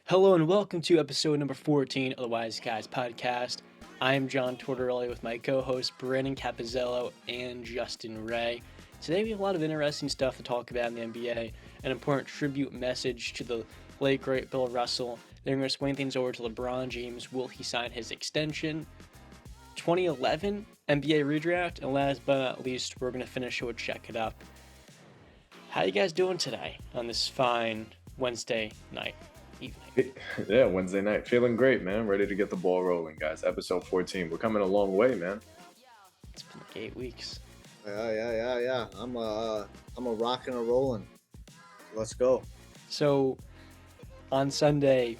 Hello and welcome to episode number 14 of the Wise Guys podcast. I am John Tortorelli with my co-hosts Brandon Capizzello and Justin Ray. Today we have a lot of interesting stuff to talk about in the NBA, an important tribute message to the late great Bill Russell. Then we're going to swing things over to LeBron James. Will he sign his extension? 2011 NBA Redraft, and last but not least, we're going to finish with Check It Up. How you guys doing today on this fine Wednesday night? Evening. Yeah, Wednesday night. Feeling great, man. Ready to get the ball rolling, guys. Episode 14. We're coming a long way, man. It's been like 8 weeks. Yeah. I'm a rocking and a rolling. Let's go. So on Sunday,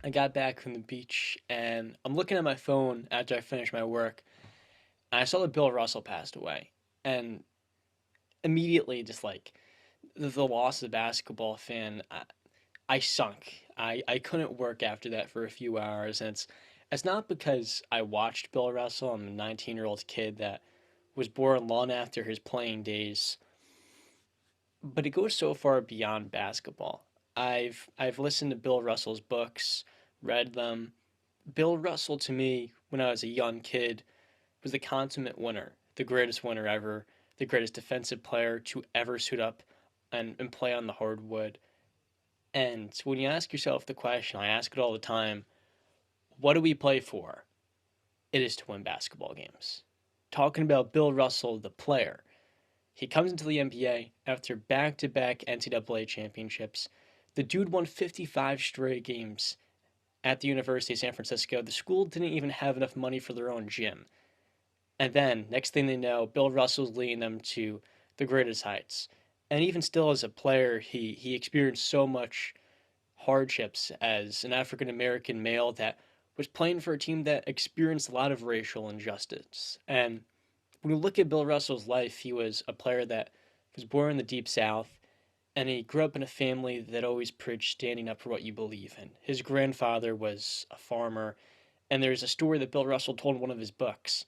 I got back from the beach and I'm looking at my phone after I finished my work. And I saw that Bill Russell passed away. And immediately, just like the loss of a basketball fan, I sunk. I couldn't work after that for a few hours, and it's not because I watched Bill Russell. I'm a 19-year-old kid that was born long after his playing days, but it goes so far beyond basketball. I've listened to Bill Russell's books, read them. Bill Russell to me, when I was a young kid, was the consummate winner, the greatest winner ever, the greatest defensive player to ever suit up and play on the hardwood. And when you ask yourself the question, I ask it all the time, what do we play for? It is to win basketball games. Talking about Bill Russell, the player. He comes into the NBA after back-to-back NCAA championships. The dude won 55 straight games at the University of San Francisco. The school didn't even have enough money for their own gym. And then, next thing they know, Bill Russell's leading them to the greatest heights. And even still as a player, he experienced so much hardships as an African American male that was playing for a team that experienced a lot of racial injustice. And when you look at Bill Russell's life, he was a player that was born in the Deep South, and he grew up in a family that always preached standing up for what you believe in. His grandfather was a farmer, and there's a story that Bill Russell told in one of his books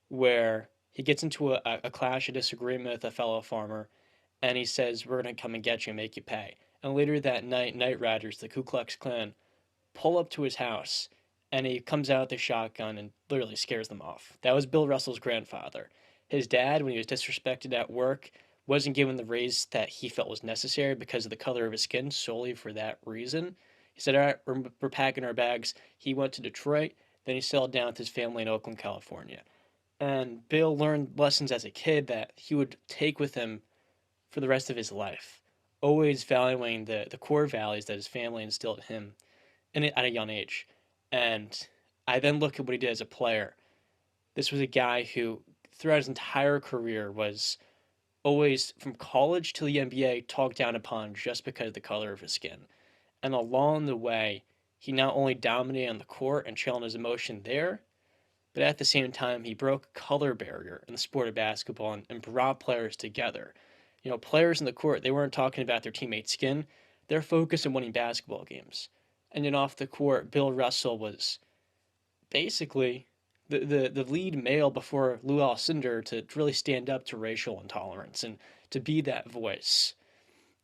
where he gets into a clash, a disagreement with a fellow farmer, and he says, "We're going to come and get you and make you pay." And later that night, Night Riders, the Ku Klux Klan, pull up to his house, and he comes out with a shotgun and literally scares them off. That was Bill Russell's grandfather. His dad, when he was disrespected at work, wasn't given the raise that he felt was necessary because of the color of his skin, solely for that reason. He said, "All right, we're packing our bags." He went to Detroit, then he settled down with his family in Oakland, California. And Bill learned lessons as a kid that he would take with him for the rest of his life, always valuing the core values that his family instilled in him at a young age. And I then look at what he did as a player. This was a guy who, throughout his entire career, was always, from college to the NBA, talked down upon just because of the color of his skin. And along the way, he not only dominated on the court and channeled his emotion there, but at the same time, he broke a color barrier in the sport of basketball and brought players together. You know, players in the court, they weren't talking about their teammates' skin. They're focused on winning basketball games. And then off the court, Bill Russell was basically the lead male before Lou Alcindor to really stand up to racial intolerance and to be that voice.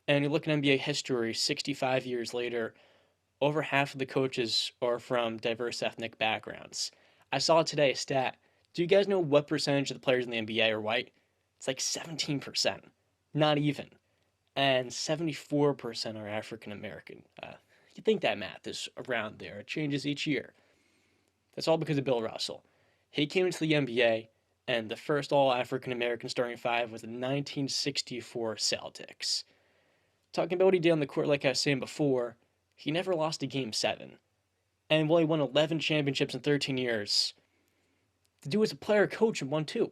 And you look at NBA history, 65 years later, over half of the coaches are from diverse ethnic backgrounds. I saw today a stat. Do you guys know what percentage of the players in the NBA are white? It's like 17%. Not even. And 74% are African American. You think that math is around there. It changes each year. That's all because of Bill Russell. He came into the NBA, and the first all African American starting five was the 1964 Celtics. Talking about what he did on the court, like I was saying before, he never lost a game 7. And while he won 11 championships in 13 years, the dude was a player coach and won 2.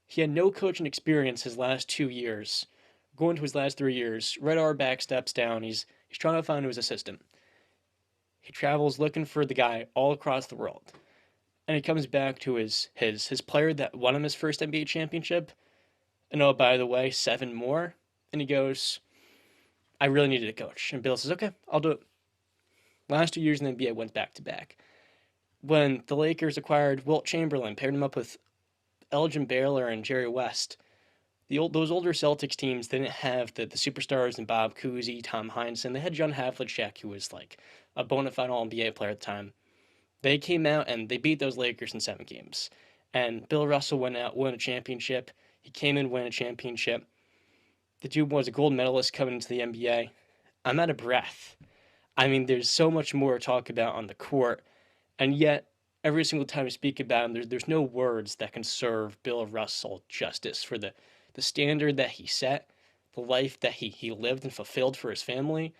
He had no coaching experience his last 2 years. Going to his last 3 years, Red Auerbach steps down. He's trying to find his assistant. He travels looking for the guy all across the world. And he comes back to his player that won him his first NBA championship. And oh, by the way, 7 more. And he goes, "I really needed a coach." And Bill says, "Okay, I'll do it." Last 2 years in the NBA went back to back. When the Lakers acquired Wilt Chamberlain, paired him up with Elgin Baylor and Jerry West, those older Celtics teams didn't have the superstars and Bob Cousy, Tom Heinsohn. They had John Havlicek, who was like a bona fide All NBA player at the time. They came out and they beat those Lakers in 7 games. And Bill Russell went out, won a championship. He came in, won a championship. The dude was a gold medalist coming into the NBA. I'm out of breath. I mean, there's so much more to talk about on the court, and yet every single time we speak about him, there's no words that can serve Bill Russell justice for the standard that he set, the life that he lived and fulfilled for his family,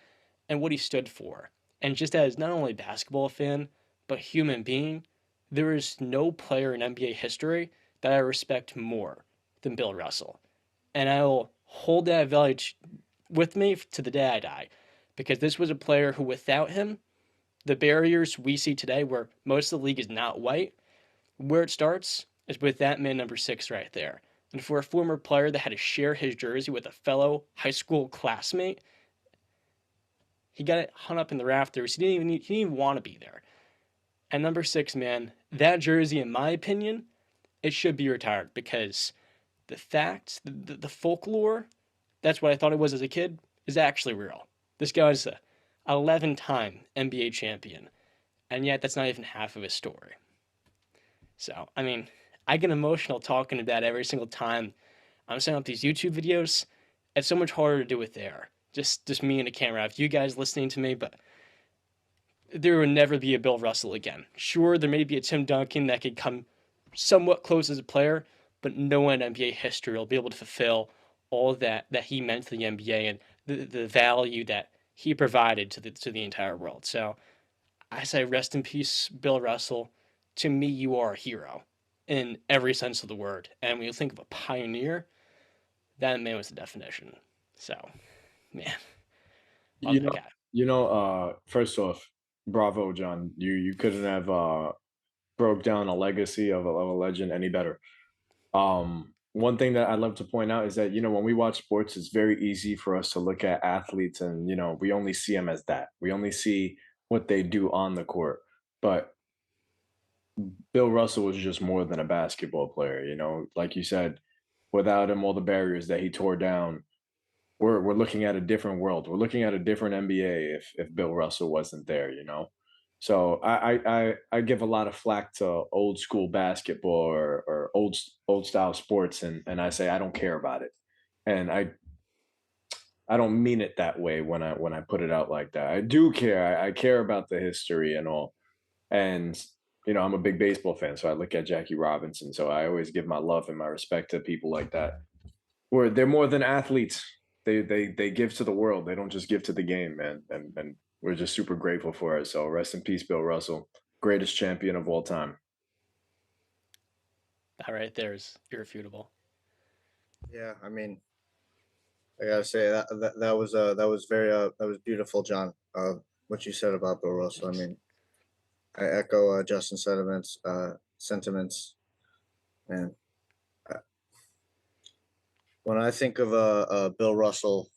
and what he stood for. And just as not only a basketball fan, but human being, there is no player in NBA history that I respect more than Bill Russell. And I will hold that value with me to the day I die, because this was a player who, without him, the barriers we see today, where most of the league is not white, where it starts is with that man number 6 right there. And for a former player that had to share his jersey with a fellow high school classmate, he got it hung up in the rafters. He didn't even want to be there. And number 6, man, that jersey, in my opinion, it should be retired, because the facts, the folklore, that's what I thought it was as a kid, is actually real. This guy's a 11-time NBA champion, and yet that's not even half of his story. So, I mean, I get emotional talking about every single time I'm setting up these YouTube videos. It's so much harder to do it there. Just me and a camera. If you guys listening to me, but there will never be a Bill Russell again. Sure, there may be a Tim Duncan that could come somewhat close as a player, but no one in NBA history will be able to fulfill all that he meant to the NBA and the value that he provided to the entire world. So I say rest in peace, Bill Russell. To me, you are a hero in every sense of the word. And when you think of a pioneer, that man was the definition. So, man, love You that know, guy. first off, bravo, John. You couldn't have broke down a legacy of a legend any better. One thing that I'd love to point out is that, when we watch sports, it's very easy for us to look at athletes and, we only see them as that. We only see what they do on the court. But Bill Russell was just more than a basketball player, like you said, without him, all the barriers that he tore down, we're looking at a different world. We're looking at a different NBA if Bill Russell wasn't there. So I give a lot of flack to old school basketball or old style sports, and I say I don't care about it, and I don't mean it that way when I put it out like that. I do care. I care about the history and all, and I'm a big baseball fan, so I look at Jackie Robinson. So I always give my love and my respect to people like that, where they're more than athletes. They give to the world. They don't just give to the game, man. And we're just super grateful for it. So rest in peace, Bill Russell, greatest champion of all time. That right there is irrefutable. Yeah, I mean, I gotta say that was very that was beautiful, John. What you said about Bill Russell. I Thanks. mean, I echo Justin's sentiments, man. Uh, When I think of Bill Russell,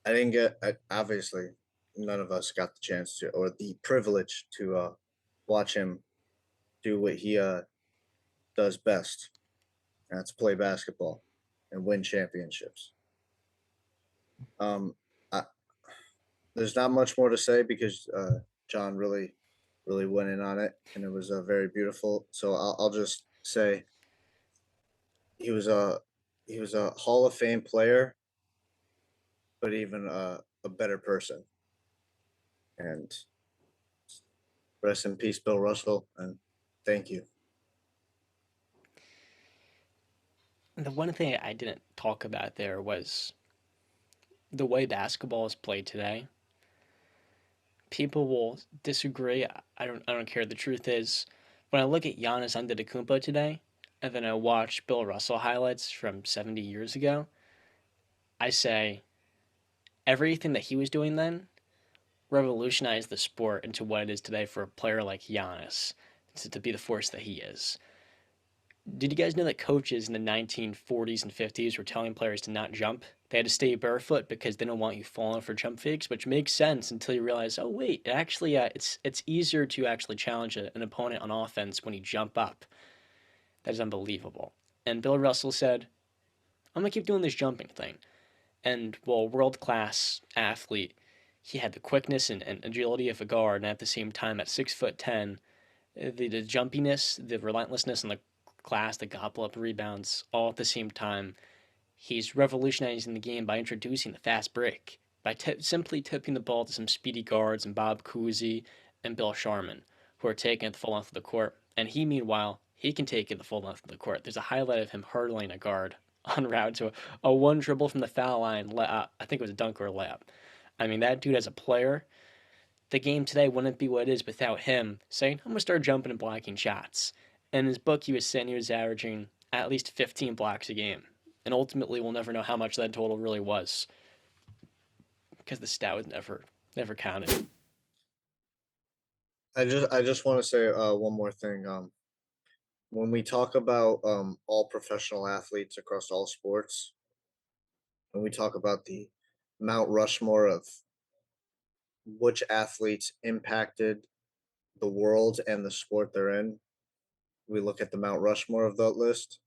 I didn't get obviously none of us got the chance to or the privilege to watch him do what he does best. And that's play basketball and win championships. Um, I, there's not much more to say because John really went in on it, and it was very beautiful. So I'll just say he was a he was a Hall of Fame player, but even a better person. And rest in peace, Bill Russell, and thank you. The one thing I didn't talk about there was the way basketball is played today. People will disagree. I don't care. The truth is, when I look at Giannis Antetokounmpo today, and then I watch Bill Russell highlights from 70 years ago, I say everything that he was doing then revolutionized the sport into what it is today for a player like Giannis to be the force that he is. Did you guys know that coaches in the 1940s and 50s were telling players to not jump? They had to stay barefoot because they don't want you falling for jump fakes, which makes sense until you realize, oh wait, it's easier to actually challenge an opponent on offense when you jump up. That is unbelievable. And Bill Russell said, I'm gonna keep doing this jumping thing. And well, world class athlete, he had the quickness and agility of a guard, and at the same time, at 6'10", the jumpiness, the relentlessness, and the class, the gobble up rebounds, all at the same time. He's revolutionizing the game by introducing the fast break, by simply tipping the ball to some speedy guards and Bob Cousy and Bill Sharman, who are taking it the full length of the court. And he, meanwhile, he can take it the full length of the court. There's a highlight of him hurdling a guard en route to a one dribble from the foul line. I think it was a dunk or a layup. I mean, that dude as a player, the game today wouldn't be what it is without him saying, I'm going to start jumping and blocking shots. In his book, he was saying he was averaging at least 15 blocks a game. And ultimately, we'll never know how much that total really was because the stat was never counted. I just want to say one more thing. When we talk about all professional athletes across all sports, when we talk about the Mount Rushmore of which athletes impacted the world and the sport they're in, we look at the Mount Rushmore of that list.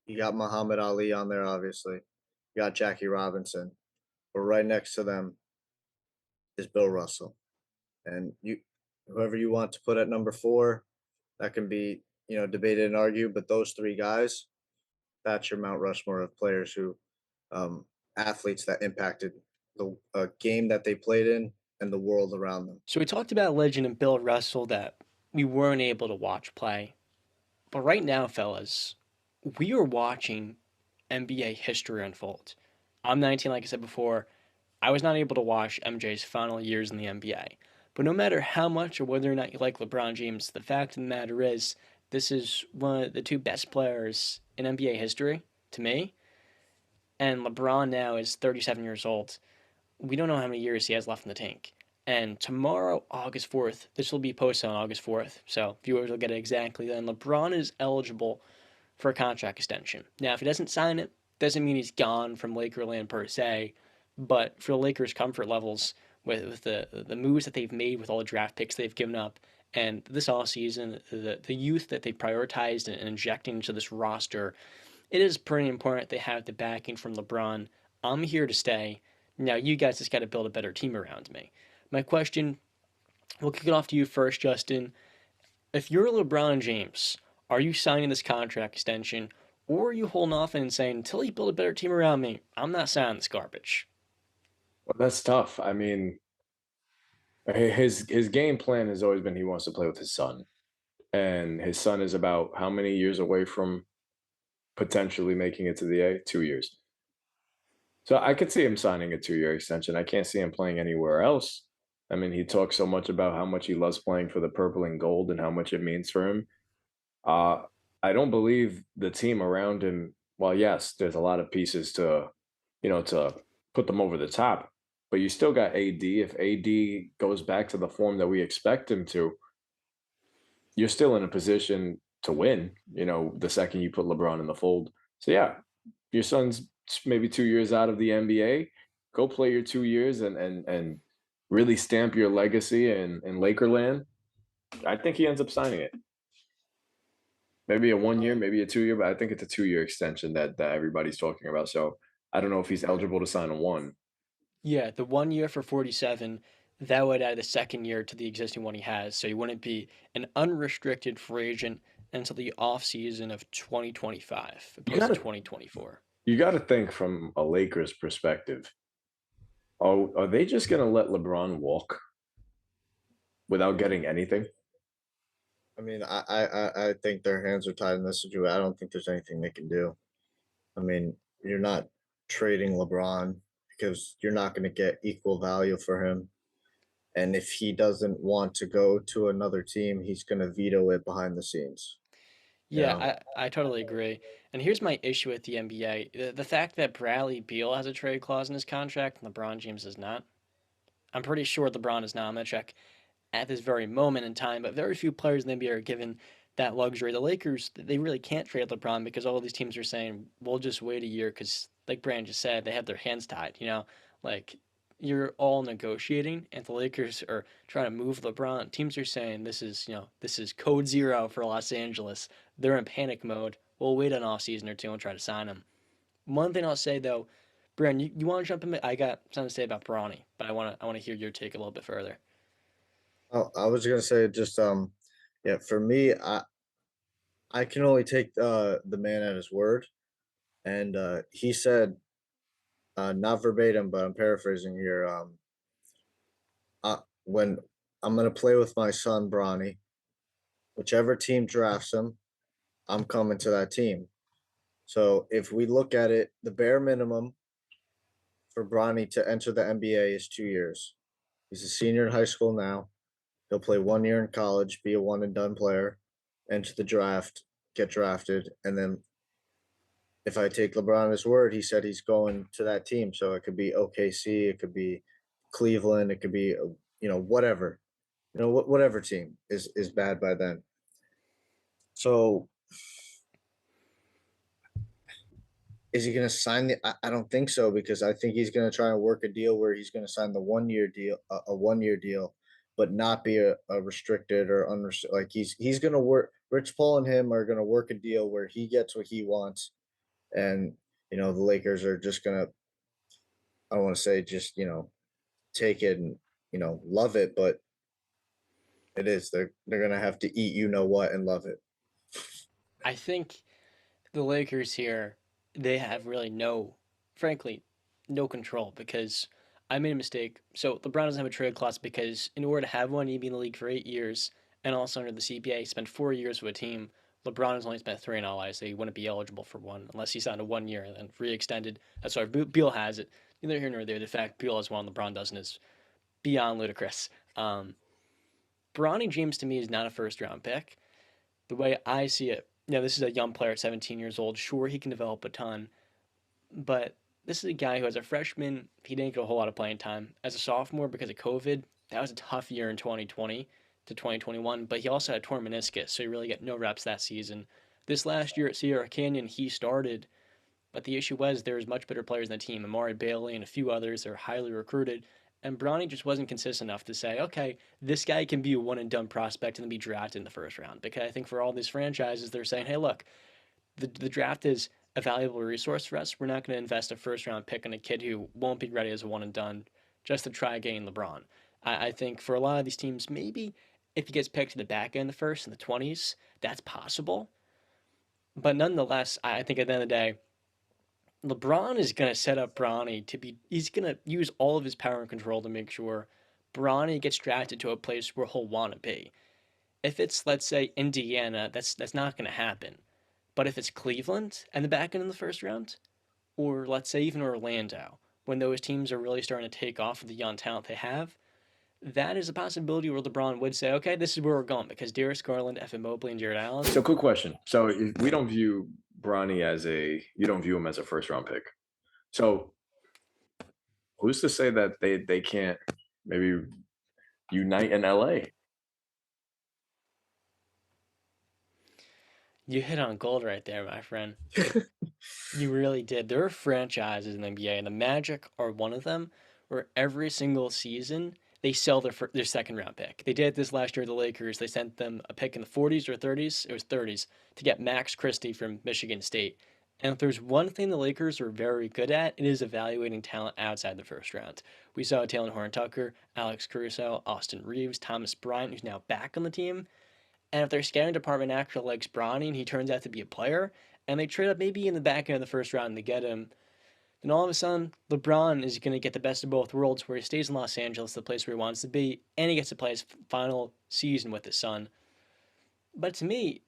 You got Muhammad Ali on there, obviously. You got Jackie Robinson, but right next to them is Bill Russell, and whoever you want to put at number four, that can be debated and argued. But those three guys, that's your Mount Rushmore of players who, um, athletes that impacted the game that they played in and the world around them. So we talked about legend and Bill Russell that we weren't able to watch play. But right now, fellas, we are watching NBA history unfold. I'm 19, like I said before. I was not able to watch MJ's final years in the NBA. But no matter how much or whether or not you like LeBron James, the fact of the matter is, this is one of the two best players in NBA history, to me. And LeBron now is 37 years old. We don't know how many years he has left in the tank. And tomorrow, August 4th, this will be posted on August 4th, so viewers will get it exactly then. LeBron is eligible for a contract extension. Now, if he doesn't sign it, doesn't mean he's gone from Lakerland per se, but for the Lakers' comfort levels with the moves that they've made with all the draft picks they've given up, and this offseason, the youth that they prioritized and injecting into this roster, it is pretty important they have the backing from LeBron. I'm here to stay. Now, you guys just got to build a better team around me. My question, we'll kick it off to you first, Justin. If you're LeBron James, are you signing this contract extension, or are you holding off and saying, until you build a better team around me, I'm not signing this garbage? Well, that's tough. I mean, his game plan has always been he wants to play with his son, and his son is about how many years away from potentially making it to the A? 2 years. So I could see him signing a 2 year extension. I can't see him playing anywhere else. I mean, he talks so much about how much he loves playing for the purple and gold and how much it means for him. Uh, I don't believe the team around him. Well, yes, there's a lot of pieces to put them over the top, but you still got AD. If AD goes back to the form that we expect him to, you're still in a position to win, the second you put LeBron in the fold. So yeah, your son's maybe 2 years out of the NBA. Go play your 2 years and really stamp your legacy in Lakerland. I think he ends up signing it. Maybe a 1 year, maybe a 2 year, but I think it's a 2 year extension that everybody's talking about. So I don't know if he's eligible to sign a one. Yeah, the 1 year for 47, that would add a second year to the existing one he has, so he wouldn't be an unrestricted free agent until the off season of 2025, You opposed to gotta 2024. you gotta think from a Lakers perspective. Oh, are they just gonna let LeBron walk without getting anything? I mean, I think their hands are tied in this situation. I don't think there's anything they can do. I mean, you're not trading LeBron because you're not going to get equal value for him. And if he doesn't want to go to another team, he's going to veto it behind the scenes. You Yeah, know, I totally agree. And here's my issue with the NBA. The fact that Bradley Beal has a trade clause in his contract and LeBron James does not. I'm pretty sure LeBron is not. I'm going to check at this very moment in time, but very few players in the NBA are given that luxury. The Lakers, they really can't trade LeBron because all these teams are saying, we'll just wait a year because, like Brand just said, they have their hands tied, Like, you're all negotiating, and the Lakers are trying to move LeBron. Teams are saying, this is code zero for Los Angeles. They're in panic mode. We'll wait an off season or two and try to sign him. One thing I'll say, though, Brian, you want to jump in? I got something to say about Bronny, but I want to hear your take a little bit further. Oh, I was gonna say just yeah, for me, I can only take the man at his word, and he said not verbatim, but I'm paraphrasing here. When I'm gonna play with my son Bronny, whichever team drafts him, I'm coming to that team. So if we look at it, the bare minimum for Bronny to enter the NBA is 2 years. He's a senior in high school now. He'll play 1 year in college, be a one and done player, enter the draft, get drafted, and then if I take LeBron at his word, he said he's going to that team. So it could be OKC, it could be Cleveland, it could be whatever, whatever team is bad by then. So is he going to sign the? I don't think so, because I think he's going to try and work a deal where he's going to sign the 1 year deal, a 1 year deal, but not be a restricted or unrestricted. Like he's going to work. Rich Paul and him are going to work a deal where he gets what he wants, and the Lakers are just going to. I don't want to say just take it and love it, but it is. They're going to have to eat what and love it. I think the Lakers here, they have really frankly, no control because I made a mistake. So LeBron doesn't have a trade clause because in order to have one, you'd be in the league for 8 years, and also under the CBA, spend 4 years with a team. LeBron has only spent three in all eyes, so he wouldn't be eligible for one unless he signed a 1 year and then re-extended. That's why Beal has it. Neither here nor there. The fact Beal has one, LeBron doesn't is beyond ludicrous. Bronny James to me is not a first round pick. The way I see it, this is a young player at 17 years old. Sure, he can develop a ton, but this is a guy who, as a freshman, he didn't get a whole lot of playing time. As a sophomore, because of COVID, that was a tough year in 2020 to 2021, but he also had torn meniscus, so he really got no reps that season. This last year at Sierra Canyon, he started, but the issue was there was much better players in the team. Amari Bailey and a few others are highly recruited, and Bronny just wasn't consistent enough to say, okay, this guy can be a one and done prospect and then be drafted in the first round. Because I think for all these franchises, they're saying, hey, look, the draft is a valuable resource for us. We're not going to invest a first round pick on a kid who won't be ready as a one and done just to try getting LeBron. I think for a lot of these teams, maybe if he gets picked to the back end of the first in the 20s, that's possible. But nonetheless, I think at the end of the day, LeBron is going to set up Bronny to be, he's going to use all of his power and control to make sure Bronny gets drafted to a place where he'll want to be. If it's, let's say, Indiana, that's not going to happen. But if it's Cleveland and the back end in the first round, or let's say even Orlando, when those teams are really starting to take off with the young talent they have, that is a possibility where LeBron would say, okay, this is where we're going because Darius Garland, Evan Mobley, and Jared Allen. So, quick question. So, if we don't view Bronny you don't view him as a first round pick. So, who's to say that they can't maybe unite in LA? You hit on gold right there, my friend. You really did. There are franchises in the NBA, and the Magic are one of them, where every single season they sell their second round pick. They did it this last year with the Lakers. They sent them a pick in the 40s or 30s. It was 30s to get Max Christie from Michigan State. And if there's one thing the Lakers are very good at, it is evaluating talent outside the first round. We saw Taylor Horn Tucker, Alex Caruso, Austin Reeves, Thomas Bryant, who's now back on the team. And if their scouting department actually likes Bronny and he turns out to be a player, and they trade up maybe in the back end of the first round to get him, then all of a sudden LeBron is going to get the best of both worlds, where he stays in Los Angeles, the place where he wants to be, and he gets to play his final season with his son. But to me,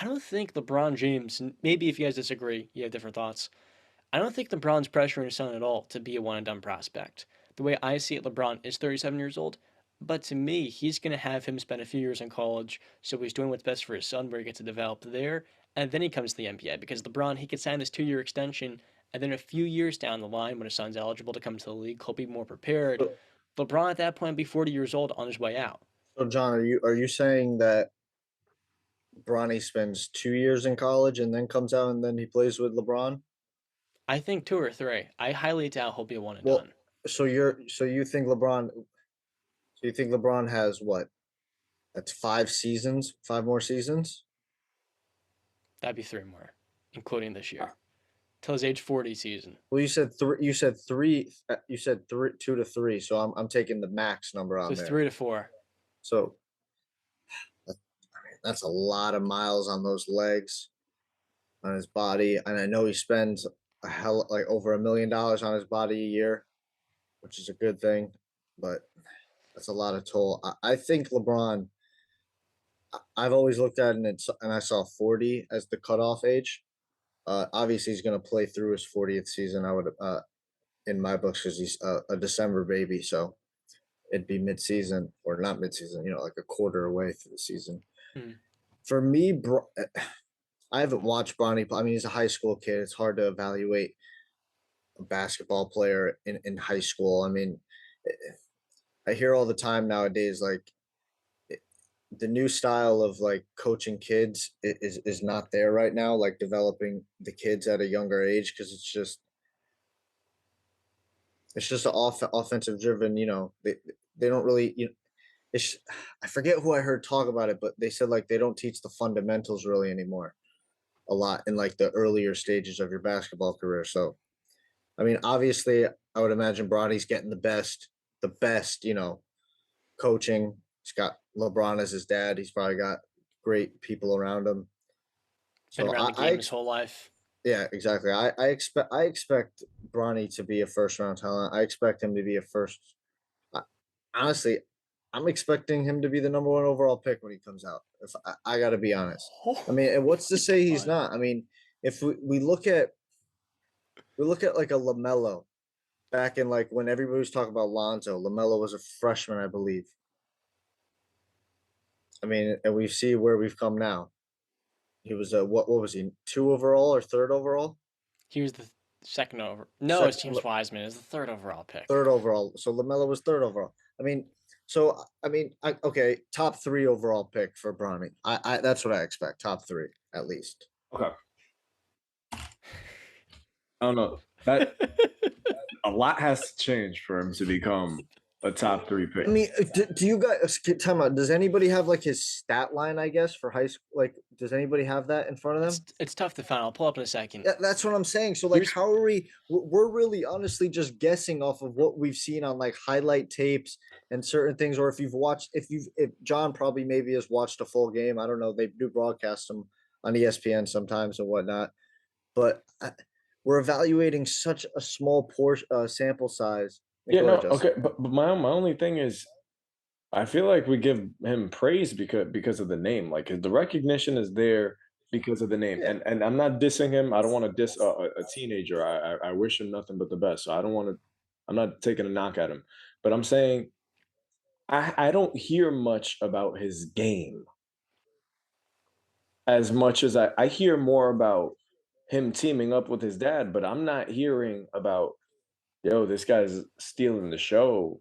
I don't think LeBron James, maybe if you guys disagree, you have different thoughts. I don't think LeBron's pressuring his son at all to be a one and done prospect. The way I see it, LeBron is 37 years old, but to me, he's going to have him spend a few years in college, so he's doing what's best for his son, where he gets to develop there, and then he comes to the NBA. Because LeBron, he could sign this 2 year extension, and then a few years down the line, when his son's eligible to come to the league, he'll be more prepared. So, LeBron at that point will be 40 years old on his way out. so John, are you saying that Bronny spends 2 years in college and then comes out and then he plays with LeBron? I think two or three. I highly doubt he'll be a one and Well, done. so you think LeBron has what? That's 5 seasons, 5 more seasons. That'd be three more, including this Uh, year. till his age 40 season. Well, you said three. You said three. You said three, 2 to 3. So I'm taking the max number So on there. 3 to 4. So that's a lot of miles on those legs, on his body, and I know he spends a hell like over $1 million on his body a year, which is a good thing, but that's a lot of toll. I think LeBron. I've always looked at it and I saw 40 as the cutoff age. Obviously, he's going to play through his 40th season. I would, in my books, because he's a December baby, so it'd be mid-season or not mid-season. Like a quarter away through the season. Hmm. For me, I haven't watched Bronny. I mean, he's a high school kid. It's hard to evaluate a basketball player in high school. I mean, I hear all the time nowadays, like the new style of like coaching kids is not there right now, like developing the kids at a younger age, because it's just an offensive driven, they don't really, it's I forget who I heard talk about it, but they said like they don't teach the fundamentals really anymore a lot in like the earlier stages of your basketball career. So I mean, obviously I would imagine Bronny's getting the best, coaching. He's got LeBron as his dad. He's probably got great people around him. Been So around the game his whole life. yeah, exactly. I expect Bronny to be a first round talent. I expect him to be a first. I, honestly, I'm expecting him to be the number 1 overall pick when he comes out. If I got to be honest. I mean, and what's to say he's not? I mean, if we look at like a LaMelo back in like when everybody was talking about Lonzo. LaMelo was a freshman, I believe. I mean, and we see where we've come now. He was a what was he, 2 overall or 3rd overall? He was the second over. No, it's Second, James Wiseman. It was the third overall pick. 3rd overall. So LaMelo was 3rd overall. Okay, top 3 overall pick for Bronny. I that's what I expect. Top 3 at least. Okay. I don't know. That a lot has to change for him to become a top 3 pick. I mean, do you guys time out? Does anybody have like his stat line? I guess for high school, like, does anybody have that in front of them? It's tough to find. I'll pull up in a second. That's what I'm saying. So, like, Here's- how are we? We're really honestly just guessing off of what we've seen on like highlight tapes and certain things, or if John probably maybe has watched a full game. I don't know. They do broadcast them on ESPN sometimes and whatnot, but we're evaluating such a small portion sample size. Yeah, Go no, ahead, Justin. okay, but my only thing is, I feel like we give him praise because of the name. Like the recognition is there because of the name, Yeah. and I'm not dissing him. I don't want to diss a teenager. I wish him nothing but the best. So I don't want to. I'm not taking a knock at him, but I'm saying I don't hear much about his game as much as I hear more about him teaming up with his dad. But I'm not hearing about, yo, this guy's stealing the show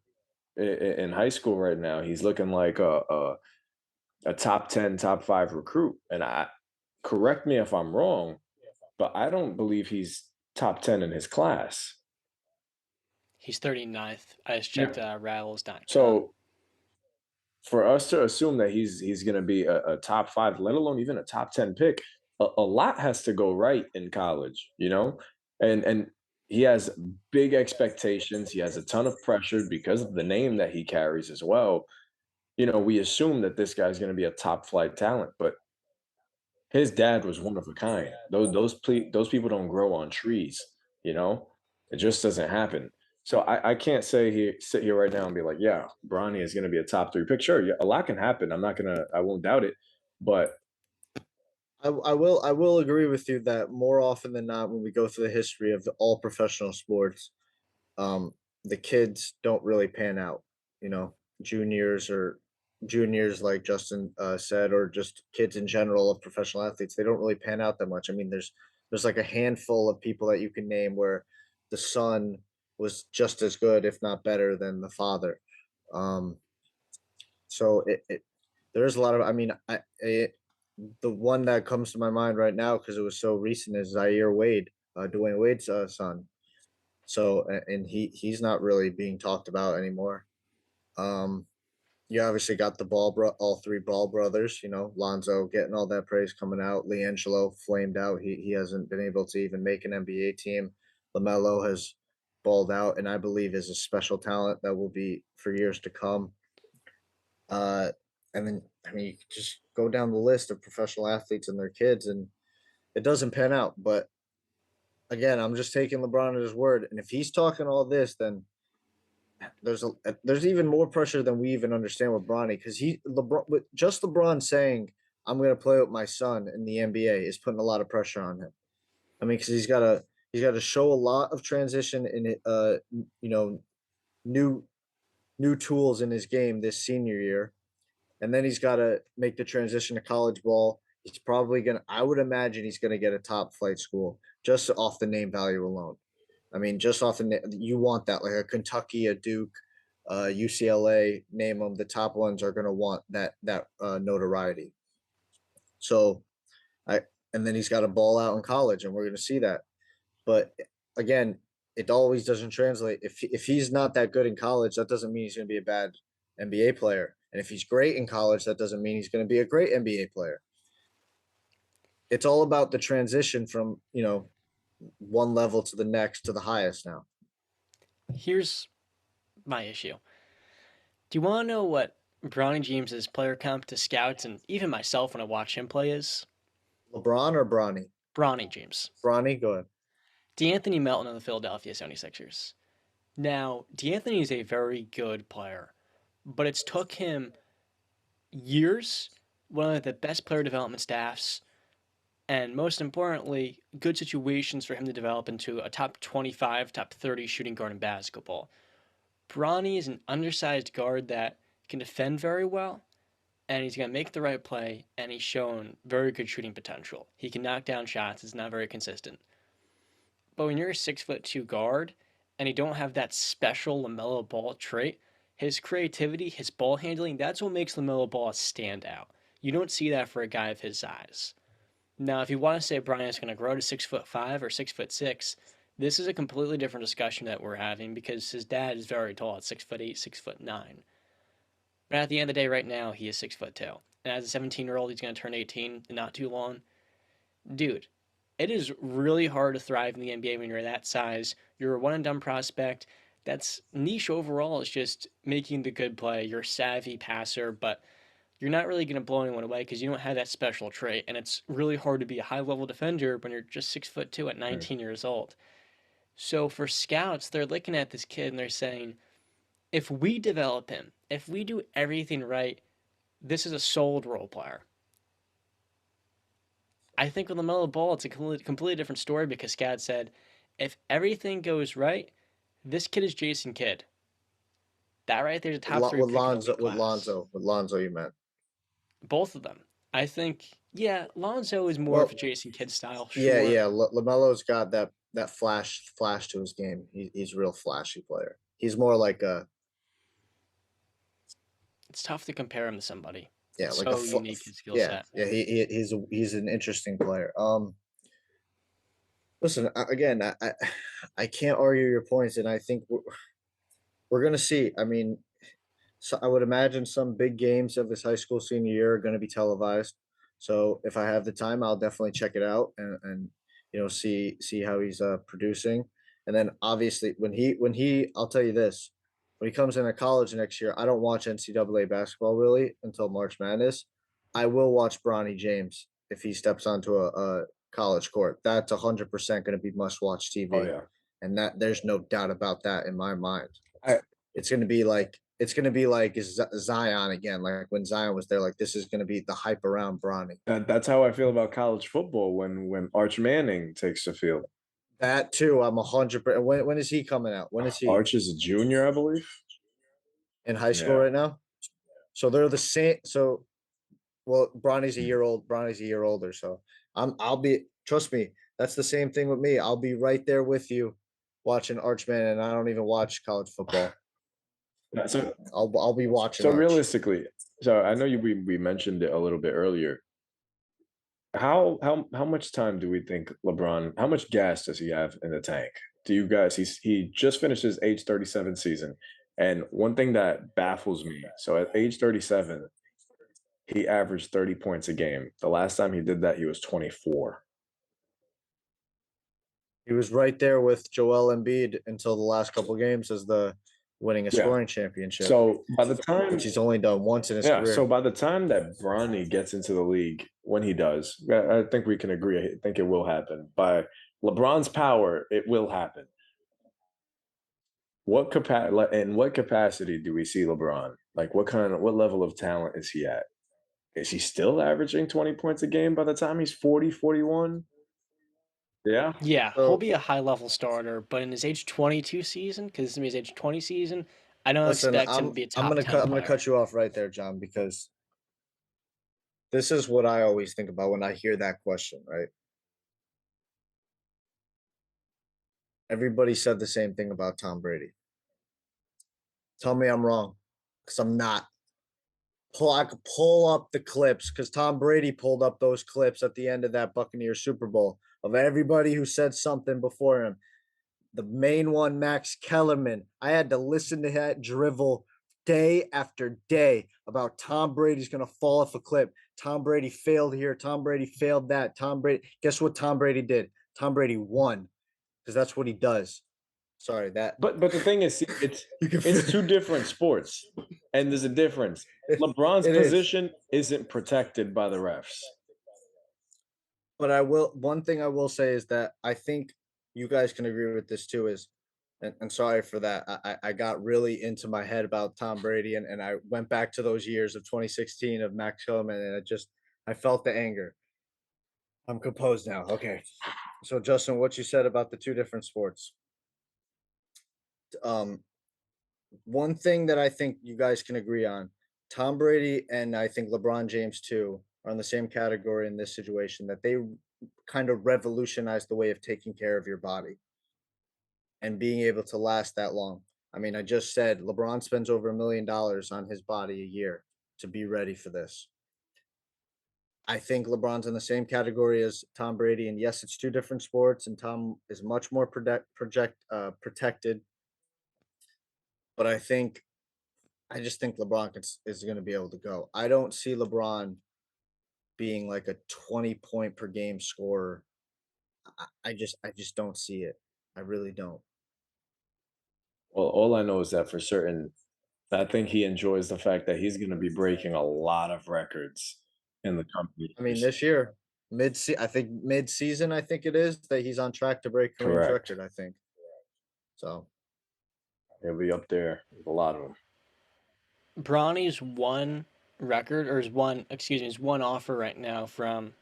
in high school right now. He's looking like a top 10, top 5 recruit. And correct me if I'm wrong, but I don't believe he's top 10 in his class. He's 39th. I just Yeah. checked Rattles.com. So for us to assume that he's going to be a top 5, let alone even a top 10 pick, a lot has to go right in college, and he has big expectations. He has a ton of pressure because of the name that he carries as well. We assume that this guy's going to be a top flight talent, but his dad was one of a kind. Those people don't grow on trees, you know? It just doesn't happen. So I can't sit here right now and be like, yeah, Bronny is gonna be a top 3 pick. Sure, yeah, a lot can happen. I won't doubt it. But I will agree with you that more often than not, when we go through the history of all professional sports, um, the kids don't really pan out. You know, juniors, like Justin said, or just kids in general of professional athletes, they don't really pan out that much. I mean, there's like a handful of people that you can name where the son was just as good, if not better, than the father. Um, so there's a lot of. I mean, the one that comes to my mind right now because it was so recent is Zaire Wade, Dwayne Wade's son. So and he's not really being talked about anymore. Um, You obviously got all three Ball brothers. You know, Lonzo getting all that praise coming out. LiAngelo flamed out. He hasn't been able to even make an NBA team. LaMelo has balled out, and I believe is a special talent that will be for years to come. Uh, and then I mean, you could just go down the list of professional athletes and their kids, and it doesn't pan out. But again, I'm just taking LeBron at his word, and if he's talking all this, then there's even more pressure than we even understand with Bronny because LeBron with just LeBron saying I'm going to play with my son in the NBA is putting a lot of pressure on him. I mean, because he's got to show a lot of transition in it, you know, new new tools in his game this senior year, and then he's got to make the transition to college ball. He's probably gonna. I would imagine he's gonna get a top flight school just off the name value alone. I mean, just off the you want that like a Kentucky, a Duke, UCLA. Name them. The top ones are gonna want that notoriety. So I and then he's got a ball out in college, and we're gonna see that. But again, it always doesn't translate. If he's not that good in college, that doesn't mean he's going to be a bad NBA player. And if he's great in college, that doesn't mean he's going to be a great NBA player. It's all about the transition from one level to the next to the highest now. Here's my issue. Do you want to know what Bronny James's player comp to scouts and even myself when I watch him play is? LeBron or Bronny? Bronny James. Bronny, go ahead. D'Anthony Melton of the Philadelphia 76ers. Now, D'Anthony is a very good player, but it's took him years, one of the best player development staffs, and most importantly, good situations for him to develop into a top 25, top 30 shooting guard in basketball. Bronny is an undersized guard that can defend very well, and he's going to make the right play, and he's shown very good shooting potential. He can knock down shots, it's not very consistent. But when you're a 6'2" guard and you don't have that special LaMelo Ball trait, his creativity, his ball handling, that's what makes LaMelo Ball stand out. You don't see that for a guy of his size. Now, if you want to say Bryant's going to grow to 6'5" or 6'6", this is a completely different discussion that we're having because his dad is very tall at 6'8", 6'9". But at the end of the day, right now, he is 6'2". And as a 17-year-old, he's going to turn 18 in not too long. Dude, it is really hard to thrive in the NBA when you're that size. You're a one and done prospect. That's niche overall. It's just making the good play. You're a savvy passer, but you're not really going to blow anyone away because you don't have that special trait. And it's really hard to be a high level defender when you're just 6'2" at 19 years old. So for scouts, they're looking at this kid and they're saying, if we develop him, if we do everything right, this is a sold role player. I think with LaMelo Ball, it's a completely different story because Scad said, if everything goes right, this kid is Jason Kidd. That right there's a top three With pick in the Lonzo, league class. with Lonzo, you meant. Both of them. I think, yeah, Lonzo is more of a Well, Jason Kidd style, yeah, sure. yeah. Lamelo's got that flash to his game. He's a real flashy player. He's more like a It's tough to compare him to somebody. yeah, It's like a so unique his skill yeah, set. yeah. He's an interesting player. Listen again. I can't argue your points, and I think we're gonna see. I mean, so I would imagine some big games of his high school senior year are going to be televised. So if I have the time, I'll definitely check it out and see how he's producing. And then obviously when he I'll tell you this, when he comes into college next year, I don't watch NCAA basketball really until March Madness. I will watch Bronny James if he steps onto a college court. That's 100% going to be must watch Oh TV, yeah. and that there's no doubt about that in my mind. I It's gonna be like Zion again, like when Zion was there. Like this is gonna be the hype around Bronny. that's how I feel about college football when Arch Manning takes the field. That too, I'm 100%. When is he coming out? When is he Arch is a junior, I believe. in high school Yeah. right now? So they're the same. So well, Bronny's a year old. Bronny's a year older. So I'll be. Trust me, that's the same thing with me. I'll be right there with you, watching Archman, and I don't even watch college football. So I'll be watching so Arch. realistically, so I know we mentioned it a little bit earlier. How much time do we think LeBron? How much gas does he have in the tank? Do you guys? He just finished his age 37 season. And one thing that baffles me, so at age 37, he averaged 30 points a game. The last time he did that, he was 24. He was right there with Joel Embiid until the last couple games as the winning a Yeah. scoring championship, So by the time, which he's only done once in his yeah, career. so by the time that Bronny gets into the league, when he does, I think we can agree. I think it will happen. By LeBron's power, it will happen. In what capacity do we see LeBron? Like, what level of talent is he at? Is he still averaging 20 points a game by the time he's 40, 41? Yeah. Yeah, he'll So be a high level starter, but in his age 22 season, because it's his age 20 season, I don't listen, expect him to be a top 10 I'm gonna player. cut you off right there, John, because this is what I always think about when I hear that question, right? Everybody said the same thing about Tom Brady. Tell me I'm wrong, because I'm not. I could pull up the clips because Tom Brady pulled up those clips at the end of that Buccaneers Super Bowl of everybody who said something before him. The main one, Max Kellerman. I had to listen to that drivel day after day about Tom Brady's going to fall off a cliff. Tom Brady failed here. Tom Brady failed that. Tom Brady. Guess what Tom Brady did? Tom Brady won because that's what he does. Sorry, that. But the thing is, it's You can. it's two different sports, and there's a difference. LeBron's It is. position isn't protected by the refs. But I will. One thing I will say is that I think you guys can agree with this too. Is and sorry for that. I got really into my head about Tom Brady and I went back to those years of 2016 of Max Kellerman and I felt the anger. I'm composed now. Okay. So Justin, what you said about the two different sports. Um, one thing that I think you guys can agree on, Tom Brady and I think LeBron James too are in the same category in this situation that they kind of revolutionized the way of taking care of your body and being able to last that long. I mean, I just said LeBron spends over $1 million on his body a year to be ready for this. I think LeBron's in the same category as Tom Brady, and yes, it's two different sports, and Tom is much more protected. But I just think LeBron is going to be able to go. I don't see LeBron being like a 20-point per game scorer. I just don't see it. I really don't. Well, all I know is that for certain, I think he enjoys the fact that he's going to be breaking a lot of records in the company. I mean, this year, I think mid season, I think it is that he's on track to break Kareem's Correct. record. I think so. He'll be up there with a lot of them. Bronny's one record, or his one offer right now from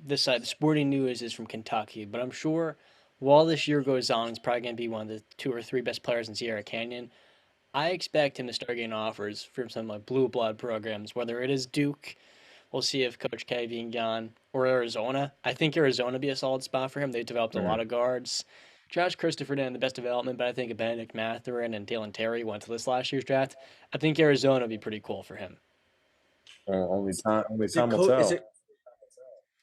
this side. The Sporting News is from Kentucky, but I'm sure while this year goes on, he's probably going to be one of the 2 or 3 best players in Sierra Canyon. I expect him to start getting offers from some like blue blood programs, whether it is Duke. We'll see if Coach K being gone or Arizona. I think Arizona would be a solid spot for him. They've developed a lot Mhm. of guards. Josh Christopher didn't have the best development, but I think if Benedict Mathurin and Dalen Terry went to this last year's draft, I think Arizona would be pretty cool for him. Only Is it time will tell.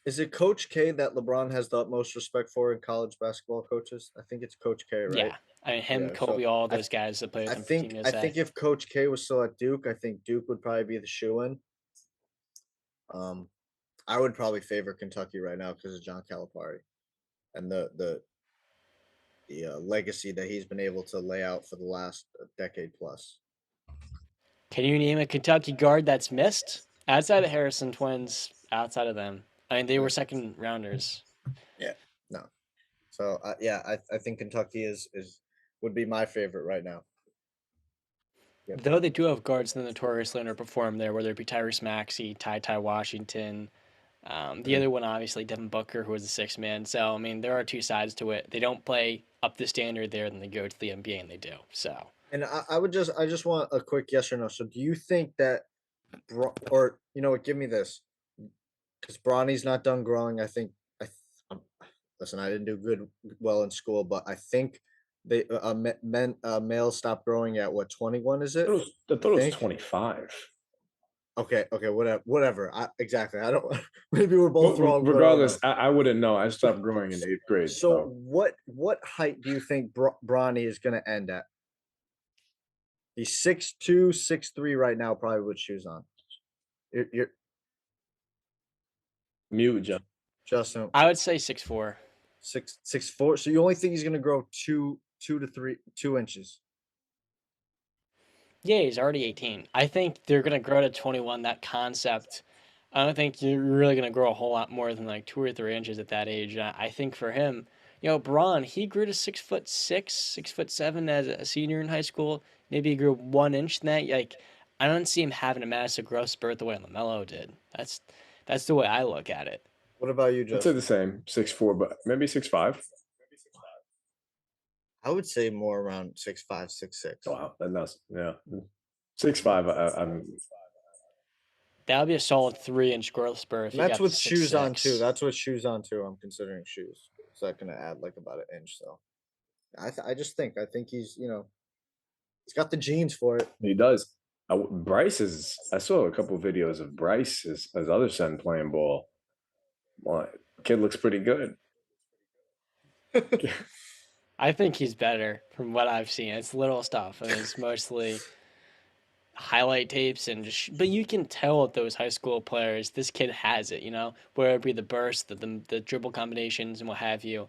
is it Coach K that LeBron has the utmost respect for in college basketball coaches? I think it's Coach K, right? Yeah, I mean him, Yeah. So Kobe, all I those guys that play with I him for Team I USA. think if Coach K was still at Duke, I think Duke would probably be the shoe in. Um, I would probably favor Kentucky right now because of John Calipari and the legacy that he's been able to lay out for the last decade plus. Can you name a Kentucky guard that's missed outside of Harrison Twins? Outside of them, I mean they were second rounders. Yeah, no. So yeah, I think Kentucky is would be my favorite right now. Yep. Though they do have guards that notoriously underperform there, whether it be Tyrese Maxey, Ty Washington. The other one, obviously, Devin Booker, who was the sixth man. So, I mean, there are two sides to it. They don't play up the standard there, then they go to the NBA and they do. So, And I just want a quick yes or no. So do you think that, or you know what? Give me this because Bronny's not done growing. I think listen, I didn't do well in school, but I think they males stop growing at what 21 is it? I thought it was think 25. Okay, whatever. Exactly. I don't. Maybe we're both wrong. But I don't Regardless, know. I wouldn't know. I stopped growing in 8th grade. So what height do you think Bronny is going to end at? He's 6'2", 6'3" right now, probably with shoes on. You're Mute, John. Justin, I would say 6'4". 6'4". So you only think he's gonna grow 2 inches? Yeah, he's already 18. I think they're gonna grow to 21. That concept, I don't think you're really gonna grow a whole lot more than like 2 or 3 inches at that age. I think for him, Braun, he grew to 6'6", 6'7" as a senior in high school. Maybe he grew 1 inch in that. Like, I don't see him having a massive growth spurt the way LaMelo did. That's the way I look at it. What about you, I'd say the Justin? same, 6'4", but maybe 6'5". I would say more around 6'5", 6'6". Wow, that's yeah, 6'5". I'm That would be a solid 3 inch growth spurt if And he that's got to with six shoes on too. six. That's with shoes on too. I'm considering shoes. So that's gonna add like about an inch. So I think he's got the genes for it. He does. Bryce is. I saw a couple videos of Bryce, his other son, playing ball. Well, kid looks pretty good. I think he's better from what I've seen. It's little stuff. I mean, it's mostly highlight tapes and just, but you can tell with those high school players, this kid has it, whether it be the burst, the dribble combinations and what have you.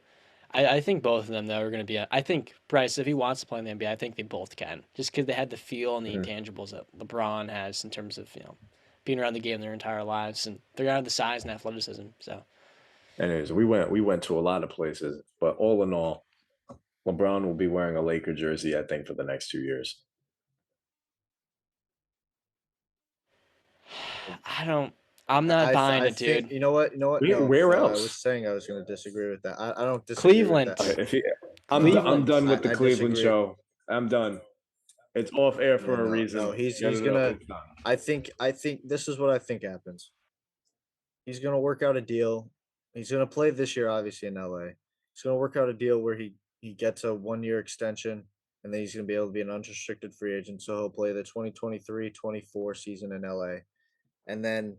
I think both of them though are going to be. I think Bryce, if he wants to play in the NBA, I think they both can, just because they had the feel and the Mhm. intangibles that LeBron has in terms of being around the game their entire lives, and they're gonna have the size and athleticism. So Anyways, we went to a lot of places, but all in all, LeBron will be wearing a Laker jersey, I think, for the next 2 years. I don't. I'm not buying I it, think dude. you know what? No, Where I was else? saying I was going to disagree with that. I don't disagree with that. Cleveland, If he, I'm Cleveland. done with the I Cleveland disagree. show. I'm done. It's off air Yeah, for a no, reason. Get he's it up. gonna. It's done. I think this is what I think happens. He's gonna work out a deal. He's gonna play this year, obviously in LA. He's gonna work out a deal where he gets a 1 year extension, and then he's gonna be able to be an unrestricted free agent. So he'll play the 2023-24 season in LA, and then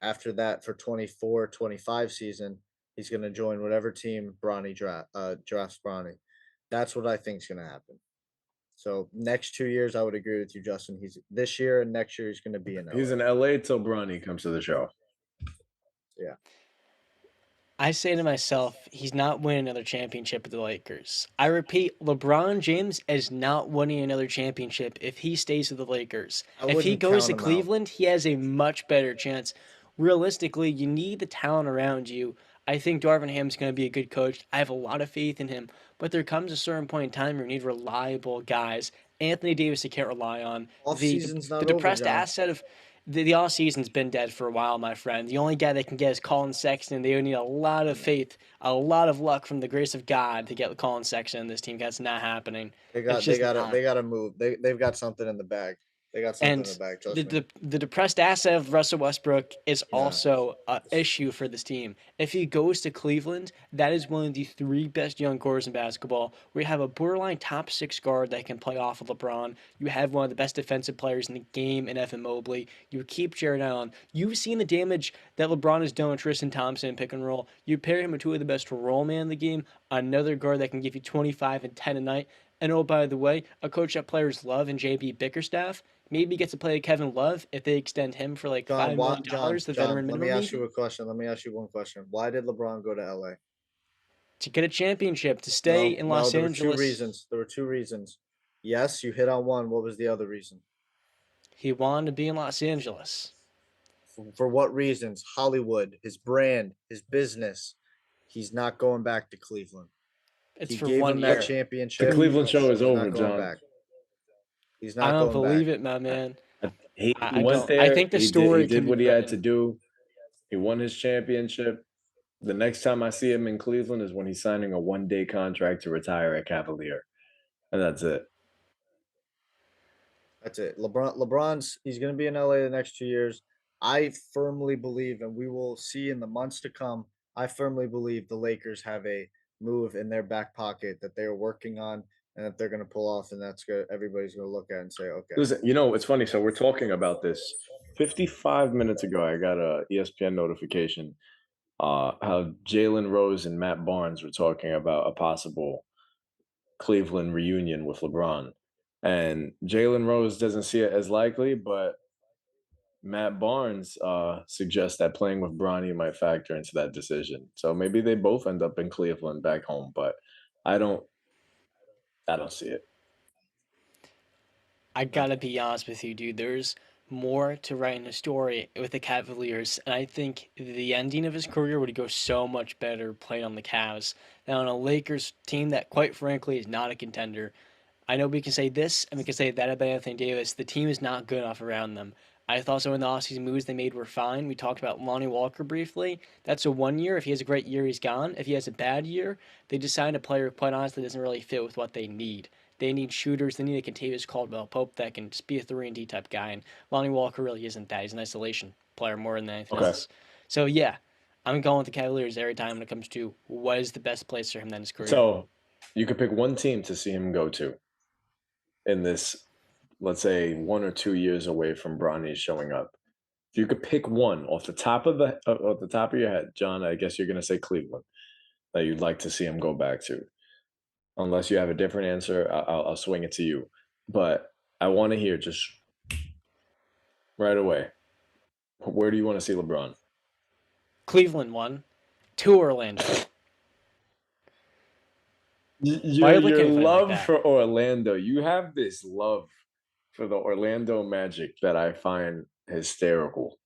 after that for 24-25 season, he's gonna join whatever team drafts Bronny. That's what I think is gonna happen. So next 2 years, I would agree with you, Justin. He's this year and next year he's going to be in He's LA. in LA till Bronny comes to the show. Yeah, I say to myself, he's not winning another championship with the Lakers. I repeat, LeBron James is not winning another championship if he stays with the Lakers. I If he wouldn't goes count to him out. Cleveland, he has a much better chance. Realistically, you need the talent around you. I think Darvin Ham's going to be a good coach. I have a lot of faith in him. But there comes a certain point in time where you need reliable guys. Anthony Davis, you can't rely on. Off season's The not over, depressed John. asset of the off season's been dead for a while, my friend. The only guy that can get is Colin Sexton. They would need a lot of faith, a lot of luck from the grace of God to get Colin Sexton in this team. That's not happening. It's just not. They got to move. They've got something in the bag. They got something in And the bag. the, Trust me. the depressed asset of Russell Westbrook is Yeah, also an issue for this team. If he goes to Cleveland, that is one of the three best young cores in basketball. We have a borderline top six guard that can play off of LeBron. You have one of the best defensive players in the game in Evan Mobley. You keep Jared Allen. You've seen the damage that LeBron has done with Tristan Thompson in pick and roll. You pair him with two of the best roll man in the game, another guard that can give you 25 and 10 a night. And oh, by the way, a coach that players love in JB Bickerstaff maybe gets to play Kevin Love if they extend him for like John. $5 million, the veteran Let me minimum ask maybe, you a question. Let me ask you one question. Why did LeBron go to LA? to get a championship, to stay No, in no. Los There were two Angeles. reasons. There were two reasons. Yes, you hit on one. What was the other reason? He wanted to be in Los Angeles. For what reasons? Hollywood, his brand, his business. He's not going back to Cleveland. It's He for gave one him that year. The championship. 2 Cleveland show years. is He's over, not going John. back. He's I not don't going back. believe it, my man. He I went don't. I there. think the He story did can be what he had to written. do. He won his championship. The next time I see him in Cleveland is when he's signing a 1-day contract to retire at Cavalier, and that's it. That's it. LeBron's he's going to be in LA the next 2 years. I firmly believe, and we will see in the months to come. I firmly believe the Lakers have a move in their back pocket that they're working on and that they're going to pull off, and that's good. Everybody's going to look at and say, okay. Listen, it's funny. So we're talking about this. 55 minutes ago, I got a ESPN notification. How Jalen Rose and Matt Barnes were talking about a possible Cleveland reunion with LeBron. And Jalen Rose doesn't see it as likely, but Matt Barnes suggests that playing with Bronny might factor into that decision. So maybe they both end up in Cleveland back home, but I don't I don't see it. I No. gotta be honest with you, dude. There's more to write in a story with the Cavaliers, and I think the ending of his career would go so much better playing on the Cavs than on a Lakers team that, quite frankly, is not a contender. I know we can say this and we can say that about Anthony Davis. The team is not good enough around them. I thought some of the offseason moves they made were fine. We talked about Lonnie Walker briefly. That's a 1 year. If he has a great year, he's gone. If he has a bad year, they just signed a player who, quite honestly, doesn't really fit with what they need. They need shooters. They need a Contavious Caldwell Pope that can just be a 3-and-D type guy. And Lonnie Walker really isn't that. He's an isolation player more than anything Okay. else. So, yeah, I'm going with the Cavaliers every time when it comes to what is the best place for him in his career. So you could pick one team to see him go to in this, let's say, 1 or 2 years away from Bronny showing up. If you could pick one off the top of your head, John, I guess you're gonna say Cleveland that you'd like to see him go back to. Unless you have a different answer, I'll swing it to you. But I want to hear just right away. Where do you want to see LeBron? Cleveland won. To Orlando. Why are Your you looking your at me like love that? for Orlando. You have this love for the Orlando Magic that I find hysterical.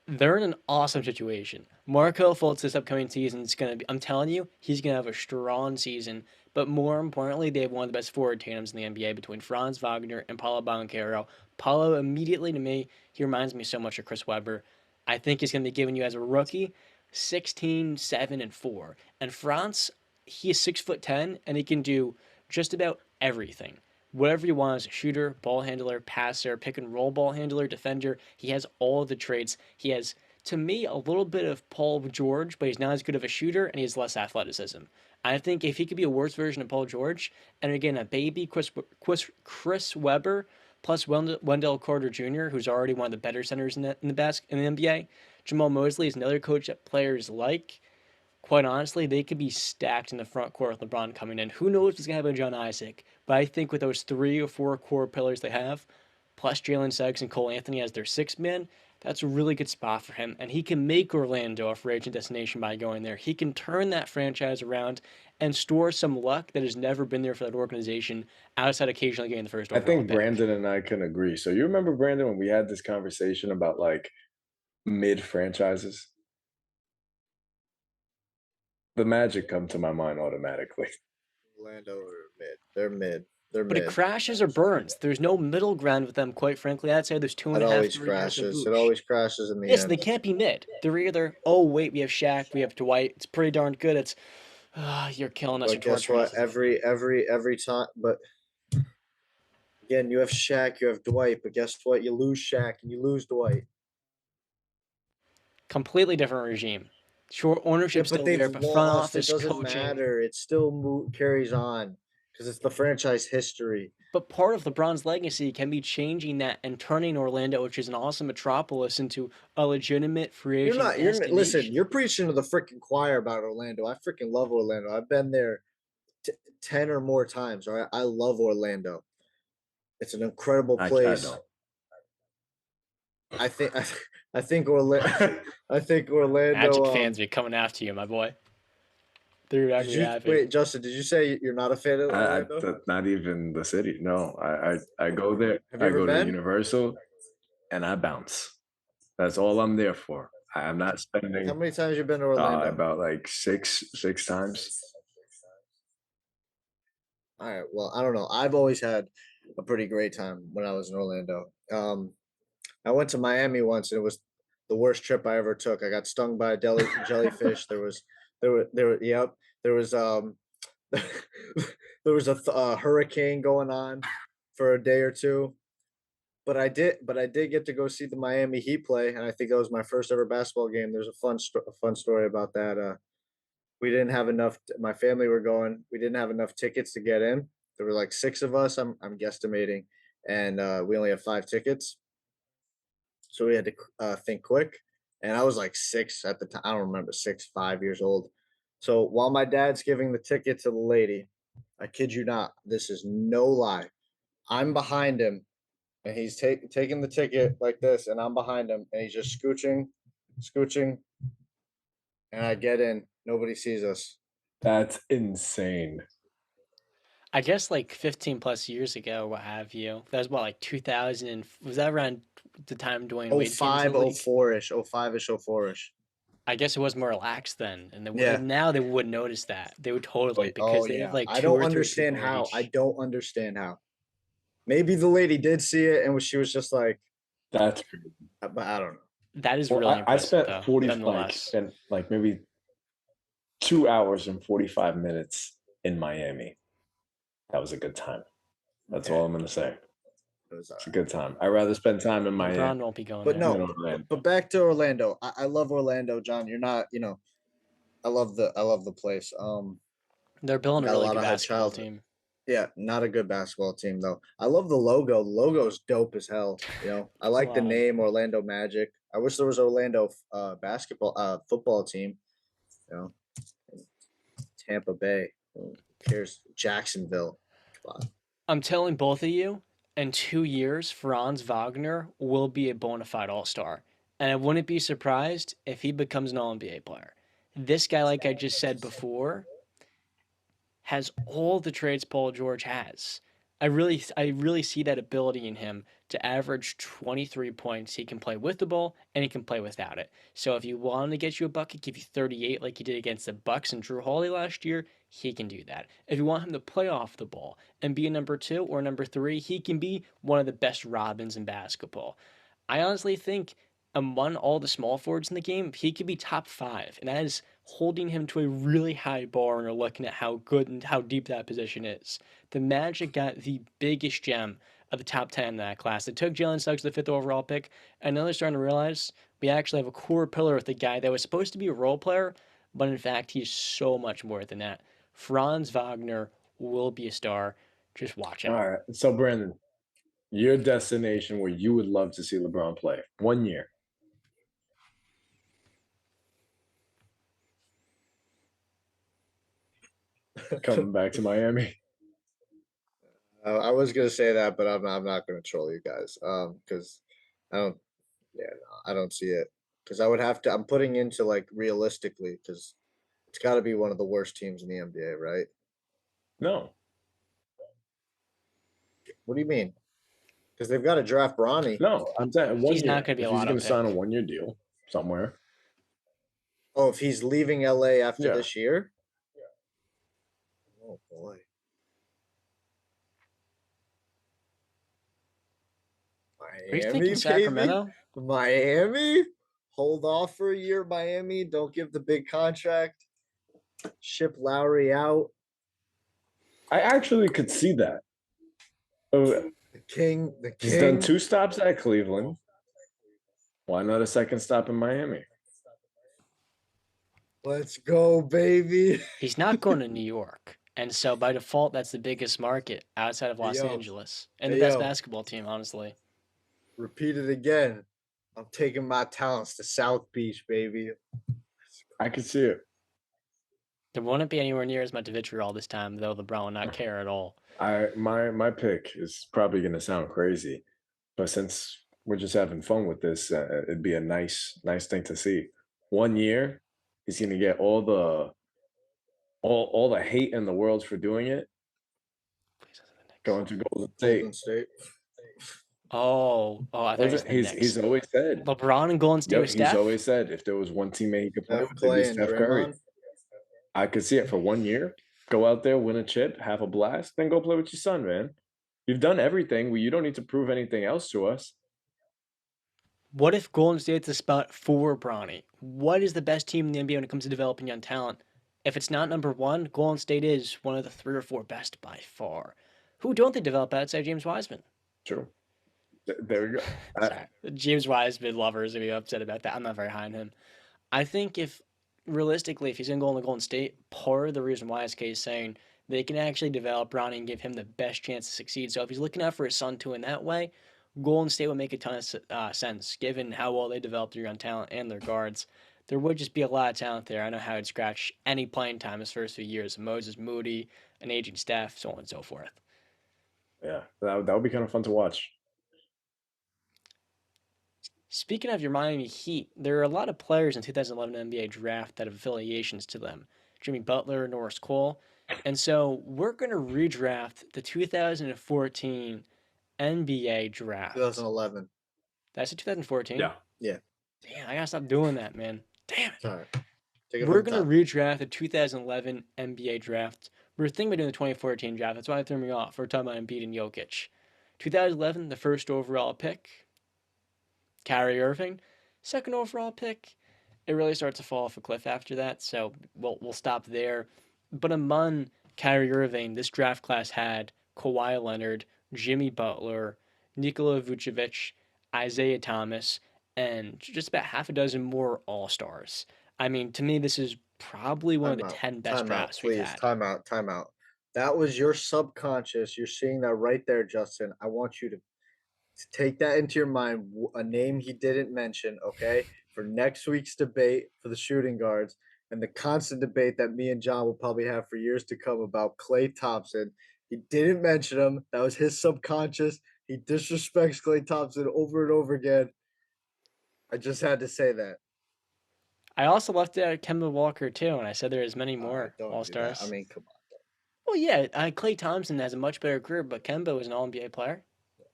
They're in an awesome situation. Marco Fultz this upcoming season is going to be, I'm telling you, he's going to have a strong season. But more importantly, they have one of the best forward tandems in the NBA between Franz Wagner and Paulo Banchero. Paulo, immediately to me, he reminds me so much of Chris Webber. I think he's going to be giving you as a rookie 16, 7, and 4. And Franz, he is 6'10", and he can do just about everything. Whatever you want as a shooter, ball handler, passer, pick and roll ball handler, defender. He has all of the traits. He has, to me, a little bit of Paul George, but he's not as good of a shooter and he has less athleticism. I think if he could be a worse version of Paul George, and again, a baby Chris Webber plus Wendell Carter Jr., who's already one of the better centers in the NBA, Jamal Mosley is another coach that players like. Quite honestly, they could be stacked in the front court with LeBron coming in. Who knows what's going to happen with John Isaac? But I think with those 3 or 4 core pillars they have, plus Jalen Suggs and Cole Anthony as their sixth man, that's a really good spot for him. And he can make Orlando a free agent destination by going there. He can turn that franchise around and store some luck that has never been there for that organization outside occasionally getting the first I overall think pick. Brandon and I can agree. So you remember Brandon when we had this conversation about like mid franchises? The Magic come to my mind automatically. Orlando are mid. They're mid. They're But it mid. crashes or burns. There's no middle ground with them, quite frankly. I'd say there's two It and a half, always 3 years of crashes. It boosh. always crashes in the Yes, they end. can't be mid. They're either, oh, wait, we have Shaq, we have Dwight. It's pretty darn good. It's, you're killing us, But you're guess torturing what? us. Every time. But again, you have Shaq, you have Dwight. But guess what? You lose Shaq and you lose Dwight. Completely different regime. Sure, Yeah, ownership's but still they've there, but front lost. It office doesn't coaching. matter. It still carries on because it's the franchise history. But part of LeBron's legacy can be changing that and turning Orlando, which is an awesome metropolis, into a legitimate free You're agent not. Listen. destination. You're preaching to the freaking choir about Orlando. I freaking love Orlando. I've been there 10 or more times. All right. I love Orlando. It's an incredible I place. don't. I think I think Orlando I think Orlando Magic fans be coming after you, my boy. They're not did gonna be you happy. wait, Justin, did you say you're not a fan of Orlando? Not even the city. No, I go there. Have you I ever go to been? Universal and I bounce. That's all I'm there for. I'm not How spending many times you been to Orlando? about like six times. All right. Well, I don't know. I've always had a pretty great time when I was in Orlando. I went to Miami once and it was the worst trip I ever took. I got stung by a jellyfish. Yep. There was there was a hurricane going on for a day or two. But I did get to go see the Miami Heat play, and I think that was my first ever basketball game. There's a fun story about that. We didn't have enough. My family were going. We didn't have enough tickets to get in. There were like six of us. I'm guesstimating, and we only have 5 tickets, so we had to think quick. And I was like six at the time. I don't remember 6, 5 years old. So while my dad's giving the ticket to the lady, I kid you not. This is no lie. I'm behind him, and he's taking the ticket like this, and I'm behind him, and he's just scooching, and I get in. Nobody sees us. That's insane. I guess like 15 plus years ago, what have you. That was what, like 2000, and was that around the time Dwayne Wade came into 05, the league? 04-ish, 05-ish, 04-ish. I guess it was more relaxed then, and Yeah. now they would notice that. They would totally, Like, because they have like I two don't or three understand people at how. I each. don't understand how. Maybe the lady did see it, and she was just like, That's crazy. but I don't know. That is Well, really I impressive, spent though, 40 nonetheless. spent like maybe 2 hours and 45 minutes in Miami. That was a good time. That's all I'm gonna say. It was It's a good time. I'd rather spend time in Miami LeBron won't be going But there. than no, Orlando. but back to Orlando. I love Orlando, John. You're not, I love the place. They're building a Got a really lot good of high basketball childhood. team. Yeah, not a good basketball team though. I love the logo. The logo's dope as hell. I like the Come on. name Orlando Magic. I wish there was Orlando football team. You know, Tampa Bay. Who cares? Jacksonville. Come on. I'm telling both of you, in 2 years, Franz Wagner will be a bona fide all star. And I wouldn't be surprised if he becomes an all NBA player. This guy, like I just said before, has all the traits Paul George has. I really see that ability in him to average 23 points. He can play with the ball and he can play without it. So if you want him to get you a bucket, give you 38 like he did against the Bucks and Drew Holiday last year, he can do that. If you want him to play off the ball and be a number 2 or number 3, he can be one of the best Robins in basketball. I honestly think among all the small forwards in the game, he could be top 5, and that is holding him to a really high bar when you're looking at how good and how deep that position is. The Magic got the biggest gem of the top 10 in that class. They took Jalen Suggs, the 5th overall pick, and now they're starting to realize we actually have a core pillar with a guy that was supposed to be a role player, but in fact, he's so much more than that. Franz Wagner will be a star. Just watch All out. right. So Brandon, your destination where you would love to see LeBron play 1 year. Coming back to Miami. I was gonna say that, but I'm not gonna troll you guys. Because I don't. Yeah, no, I don't see it. Because I would have to. I'm putting into like realistically, because it's got to be one of the worst teams in the NBA, right? No. What do you mean? Because they've got to draft Bronny. No, I'm saying 1 He's year. not going to be If a he's lotto going to sign a pick. 1 year deal somewhere. Oh, if he's leaving LA after Yeah. this year. Oh boy. Are you Miami, thinking baby. Sacramento? Miami. Hold off for a year, Miami. Don't give the big contract. Ship Lowry out. I actually could see that. Oh, The king. he's done 2 stops at Cleveland. Why not a second stop in Miami? Let's go, baby. He's not going to New York. And so by default, that's the biggest market outside of Los yo. Angeles. And the Hey, best yo. basketball team, honestly. Repeat it again. I'm taking my talents to South Beach, baby. I could see it. There wouldn't be anywhere near as much vitriol this time, though LeBron would not care at all. My pick is probably going to sound crazy, but since we're just having fun with this, it'd be a nice thing to see. 1 year, he's going to get all the hate in the world for doing it. Going to Golden Golden State. State. Oh, I thought it was the Knicks. He's always said. LeBron and Golden State with He's Steph? always said if there was one teammate he could play Steph, with, it'd be Clay, and Steph Curry. Draymond. I could see it for 1 year. Go out there, win a chip, have a blast, then go play with your son, man. You've done everything. You don't need to prove anything else to us. What if Golden State's the spot for Bronny? What is the best team in the NBA when it comes to developing young talent? If it's not number 1, Golden State is one of the 3 or 4 best by far. Who don't they develop outside James Wiseman? True. There we go. Sorry. James Wiseman lovers are going to be upset about that. I'm not very high on him. I think if realistically, if he's going to go on the Golden State, part of the reason why SK is saying they can actually develop Bronny and give him the best chance to succeed. So if he's looking out for his son too in that way, Golden State would make a ton of sense given how well they developed their young talent and their guards. There would just be a lot of talent there. I know how he'd scratch any playing time his first few years. Moses Moody, an aging staff, so on and so forth. Yeah, that would be kind of fun to watch. Speaking of your Miami Heat, there are a lot of players in 2011 NBA Draft that have affiliations to them. Jimmy Butler, Norris Cole. And so we're going to redraft the 2014 NBA Draft. 2011. That's a 2014? Yeah. Yeah. Damn, I got to stop doing that, man. Damn it. Sorry. Take it We're from the going to top. redraft the 2011 NBA Draft. We were thinking about doing the 2014 draft. That's why it threw me off. We're talking about Embiid and Jokic. 2011, the first overall pick, Kyrie Irving. Second overall pick, it really starts to fall off a cliff after that. So we'll stop there. But among Kyrie Irving, this draft class had Kawhi Leonard, Jimmy Butler, Nikola Vucevic, Isaiah Thomas, and just about half a dozen more All Stars. I mean, to me, this is probably one of the 10 best drafts we've please. had. Time out. That was your subconscious. You're seeing that right there, Justin. I want you to take that into your mind. A name he didn't mention, okay, for next week's debate for the shooting guards and the constant debate that me and John will probably have for years to come about Klay Thompson. He didn't mention him. That was his subconscious. He disrespects Klay Thompson over and over again. I just had to say that. I also left out Kemba Walker too, and I said there's many more All Stars. I mean, come on. Well, yeah, Klay Thompson has a much better career, but Kemba was an All NBA player.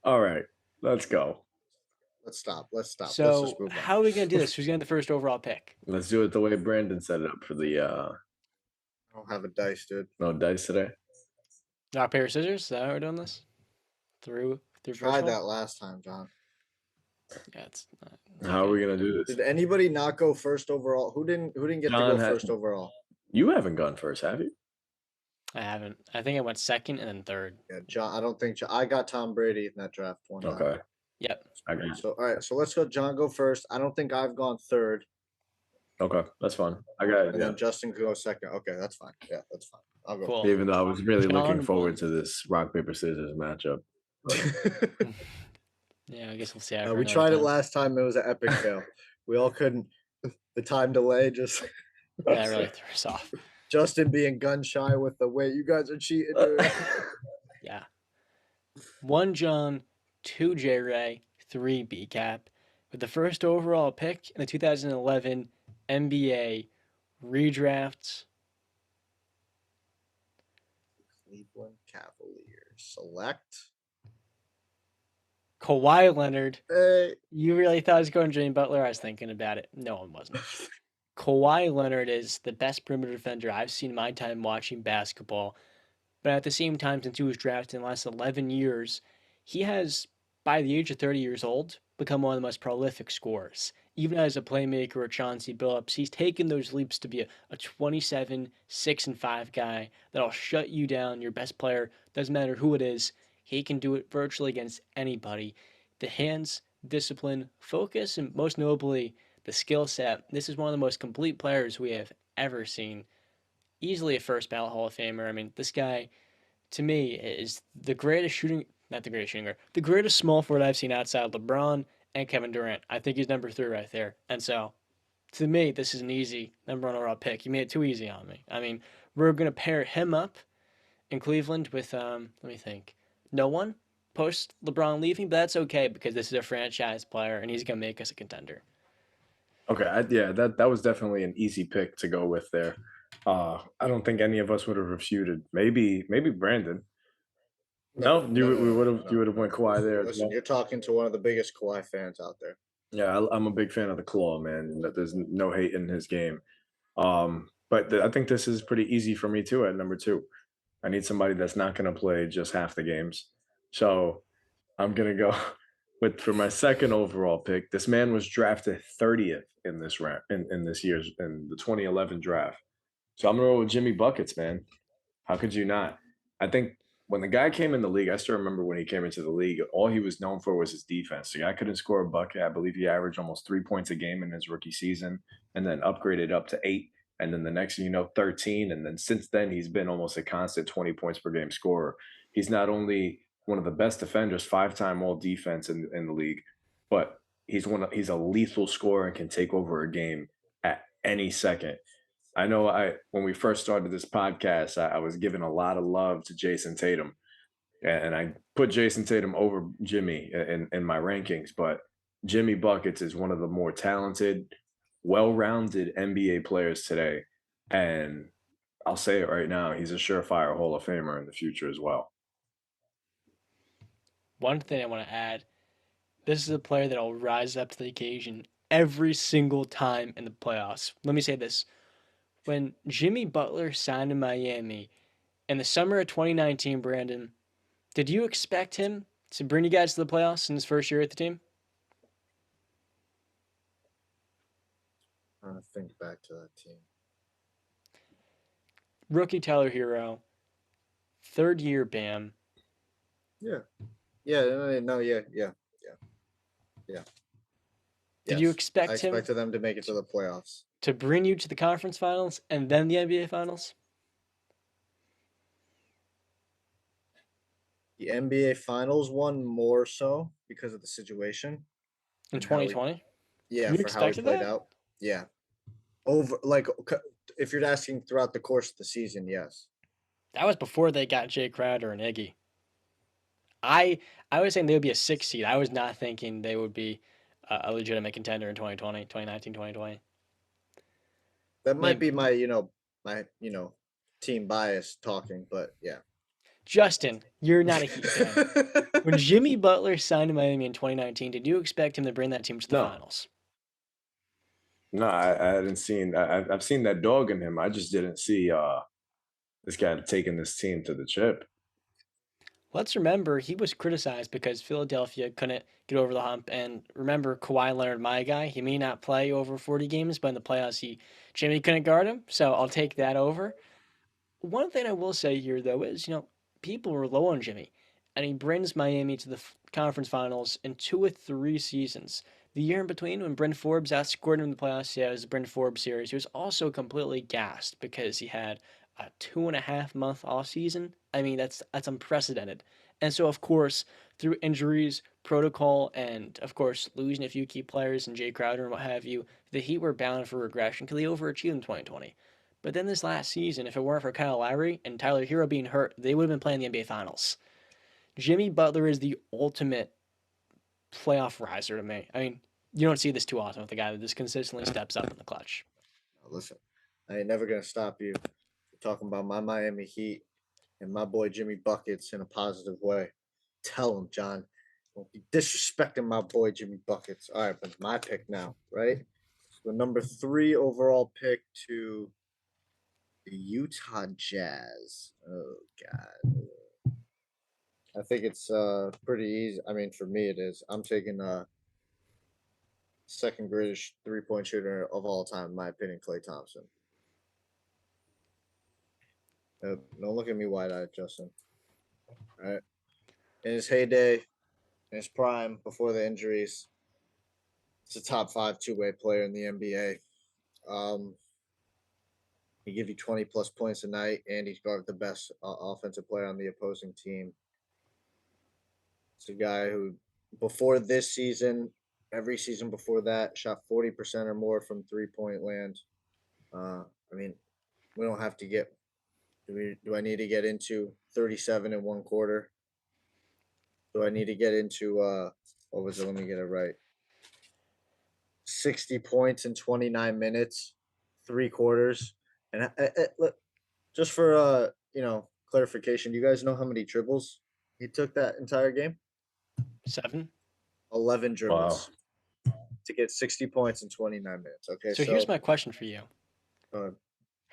All right, let's go. Let's stop. Let's So just move on. how are we going to do this? Who's going to get the first overall pick? Let's do it the way Brandon set it up for the I don't have a dice, dude. no dice today. Rock, paper, scissors? Is that how we're doing this? Through Tried virtual? that last time, John. Yeah, it's How are we gonna do this? Did anybody not go first overall? Who didn't get John to go first overall? You haven't gone first, have you? I haven't. I think I went second and then third. Yeah, John. I don't think I got Tom Brady in that draft one. Okay. Yep. So all right, so let's go. John go first. I don't think I've gone third. Okay, that's fine. I got it. And then Justin can go second. Okay, that's fine. Yeah, that's fine. I'll go. Cool. Even though I was really looking John forward won. to this rock paper scissors matchup. Yeah, I guess we'll see. We tried it last time. It was an epic fail. We all couldn't. The time delay just. That really threw us off. Justin being gun shy with the way you guys are cheating. Dude. Yeah. 1 John, 2 J Ray, 3 B Cap, with the first overall pick in the 2011 NBA Redraft. Cleveland Cavaliers select Kawhi Leonard. Hey. You really thought I was going Jimmy Butler? I was thinking about it. No one wasn't. Kawhi Leonard is the best perimeter defender I've seen in my time watching basketball. But at the same time, since he was drafted in the last 11 years, he has, by the age of 30 years old, become one of the most prolific scorers. Even as a playmaker or Chauncey Billups, he's taken those leaps to be a 27, 6, and 5 guy that'll shut you down. Your best player, doesn't matter who it is, he can do it virtually against anybody. The hands, discipline, focus, and most notably, the skill set. This is one of the most complete players we have ever seen. Easily a first ballot Hall of Famer. I mean, this guy, to me, is the greatest shooting, not the greatest shooting guard, the greatest small forward I've seen outside LeBron and Kevin Durant. I think he's number 3 right there. And so, to me, this is an easy number 1 overall pick. You made it too easy on me. I mean, we're going to pair him up in Cleveland with, let me think, no one post LeBron leaving, but that's okay because this is a franchise player and he's going to make us a contender. Okay, that was definitely an easy pick to go with there. I don't think any of us would have refuted. Maybe Brandon. No, you would have went Kawhi there. Listen, you're talking to one of the biggest Kawhi fans out there. Yeah, I'm a big fan of the Claw, man. There's no hate in his game. But I think this is pretty easy for me too at number 2. I need somebody that's not going to play just half the games. So I'm going to go for my second overall pick. This man was drafted 30th in this round in this year's in the 2011 draft. So I'm going to roll with Jimmy Buckets, man. How could you not? I think when the guy came in the league, I still remember when he came into the league, all he was known for was his defense. The guy couldn't score a bucket. I believe he averaged almost 3 points a game in his rookie season and then upgraded up to 8. And then the next thing you know, 13. And then since then, he's been almost a constant 20 points per game scorer. He's not only one of the best defenders, 5-time all defense in the league, but he's a lethal scorer and can take over a game at any second. I know when we first started this podcast, I was giving a lot of love to Jason Tatum, and I put Jason Tatum over Jimmy in my rankings. But Jimmy Buckets is one of the more talented, well-rounded NBA players today, and I'll say it right now, he's a surefire Hall of Famer in the future as well. One thing I want to add, this is a player that will rise up to the occasion every single time in the playoffs. Let me say this. When Jimmy Butler signed in Miami in the summer of 2019, Brandon, did you expect him to bring you guys to the playoffs in his first year at the team? I'm trying to think back to that team. Rookie Tyler Hero, third year Bam. Yeah. Yeah. No. Yeah. Did you Yes. I expect him expected them to make it to the playoffs. to bring you to the conference finals and then the NBA finals? The NBA Finals one more so because of the situation In and how he, 2020? yeah, You for how he expected played that? out. Yeah, over like if you're asking throughout the course of the season, yes. That was before they got Jay Crowder and Iggy. I I was saying they would be a 6 seed. I was not thinking they would be a legitimate contender in 2020, 2019, 2020. That might Maybe be my team bias talking, but yeah. Justin, you're not a Heat fan. When Jimmy Butler signed to Miami in 2019, did you expect him to bring that team to the No, finals? no, I hadn't seen. I've seen that dog in him. I just didn't see this guy taking this team to the chip. Let's remember he was criticized because Philadelphia couldn't get over the hump. And remember Kawhi Leonard, my guy, he may not play over 40 games, but in the playoffs, Jimmy couldn't guard him. So I'll take that over. One thing I will say here, though, is people were low on Jimmy, and he brings Miami to the conference finals in 2 or 3 seasons. The year in between, when Bryn Forbes outscored him in the playoffs, yeah, it was the Bryn Forbes series. He was also completely gassed because he had a 2.5 month off season. I mean, that's unprecedented. And so, of course, through injuries, protocol, and of course losing a few key players and Jay Crowder and what have you, the Heat were bound for regression because they overachieved in 2020. But then this last season, if it weren't for Kyle Lowry and Tyler Hero being hurt, they would have been playing the NBA Finals. Jimmy Butler is the ultimate playoff riser to me. I mean, you don't see this too often with a guy that just consistently steps up in the clutch. Listen, I ain't never gonna stop you talking about my Miami Heat and my boy Jimmy Buckets in a positive way. Tell him, John. Don't be disrespecting my boy Jimmy Buckets. All right, but my pick now, right? So number 3 overall pick to the Utah Jazz. Oh God. I think it's pretty easy. I mean, for me it is. I'm taking second greatest 3-point shooter of all time, in my opinion, Klay Thompson. Don't look at me wide eyed, Justin. All right. In his heyday, in his prime, before the injuries, he's a top 5 two-way player in the NBA. He give you 20 plus points a night, and he's guarded the best offensive player on the opposing team. It's a guy who, before this season, every season before that, shot 40% or more from 3-point land. I mean, we don't have to get. Do I need to get into 37 in one quarter? Do I need to get into what was it? Let me get it right. 60 points in 29 minutes, 3 quarters. And look, just for clarification, you guys know how many dribbles he took that entire game? 7. 11 Wow. dribbles to get 60 points in 29 minutes. Okay, So here's my question for you. uh,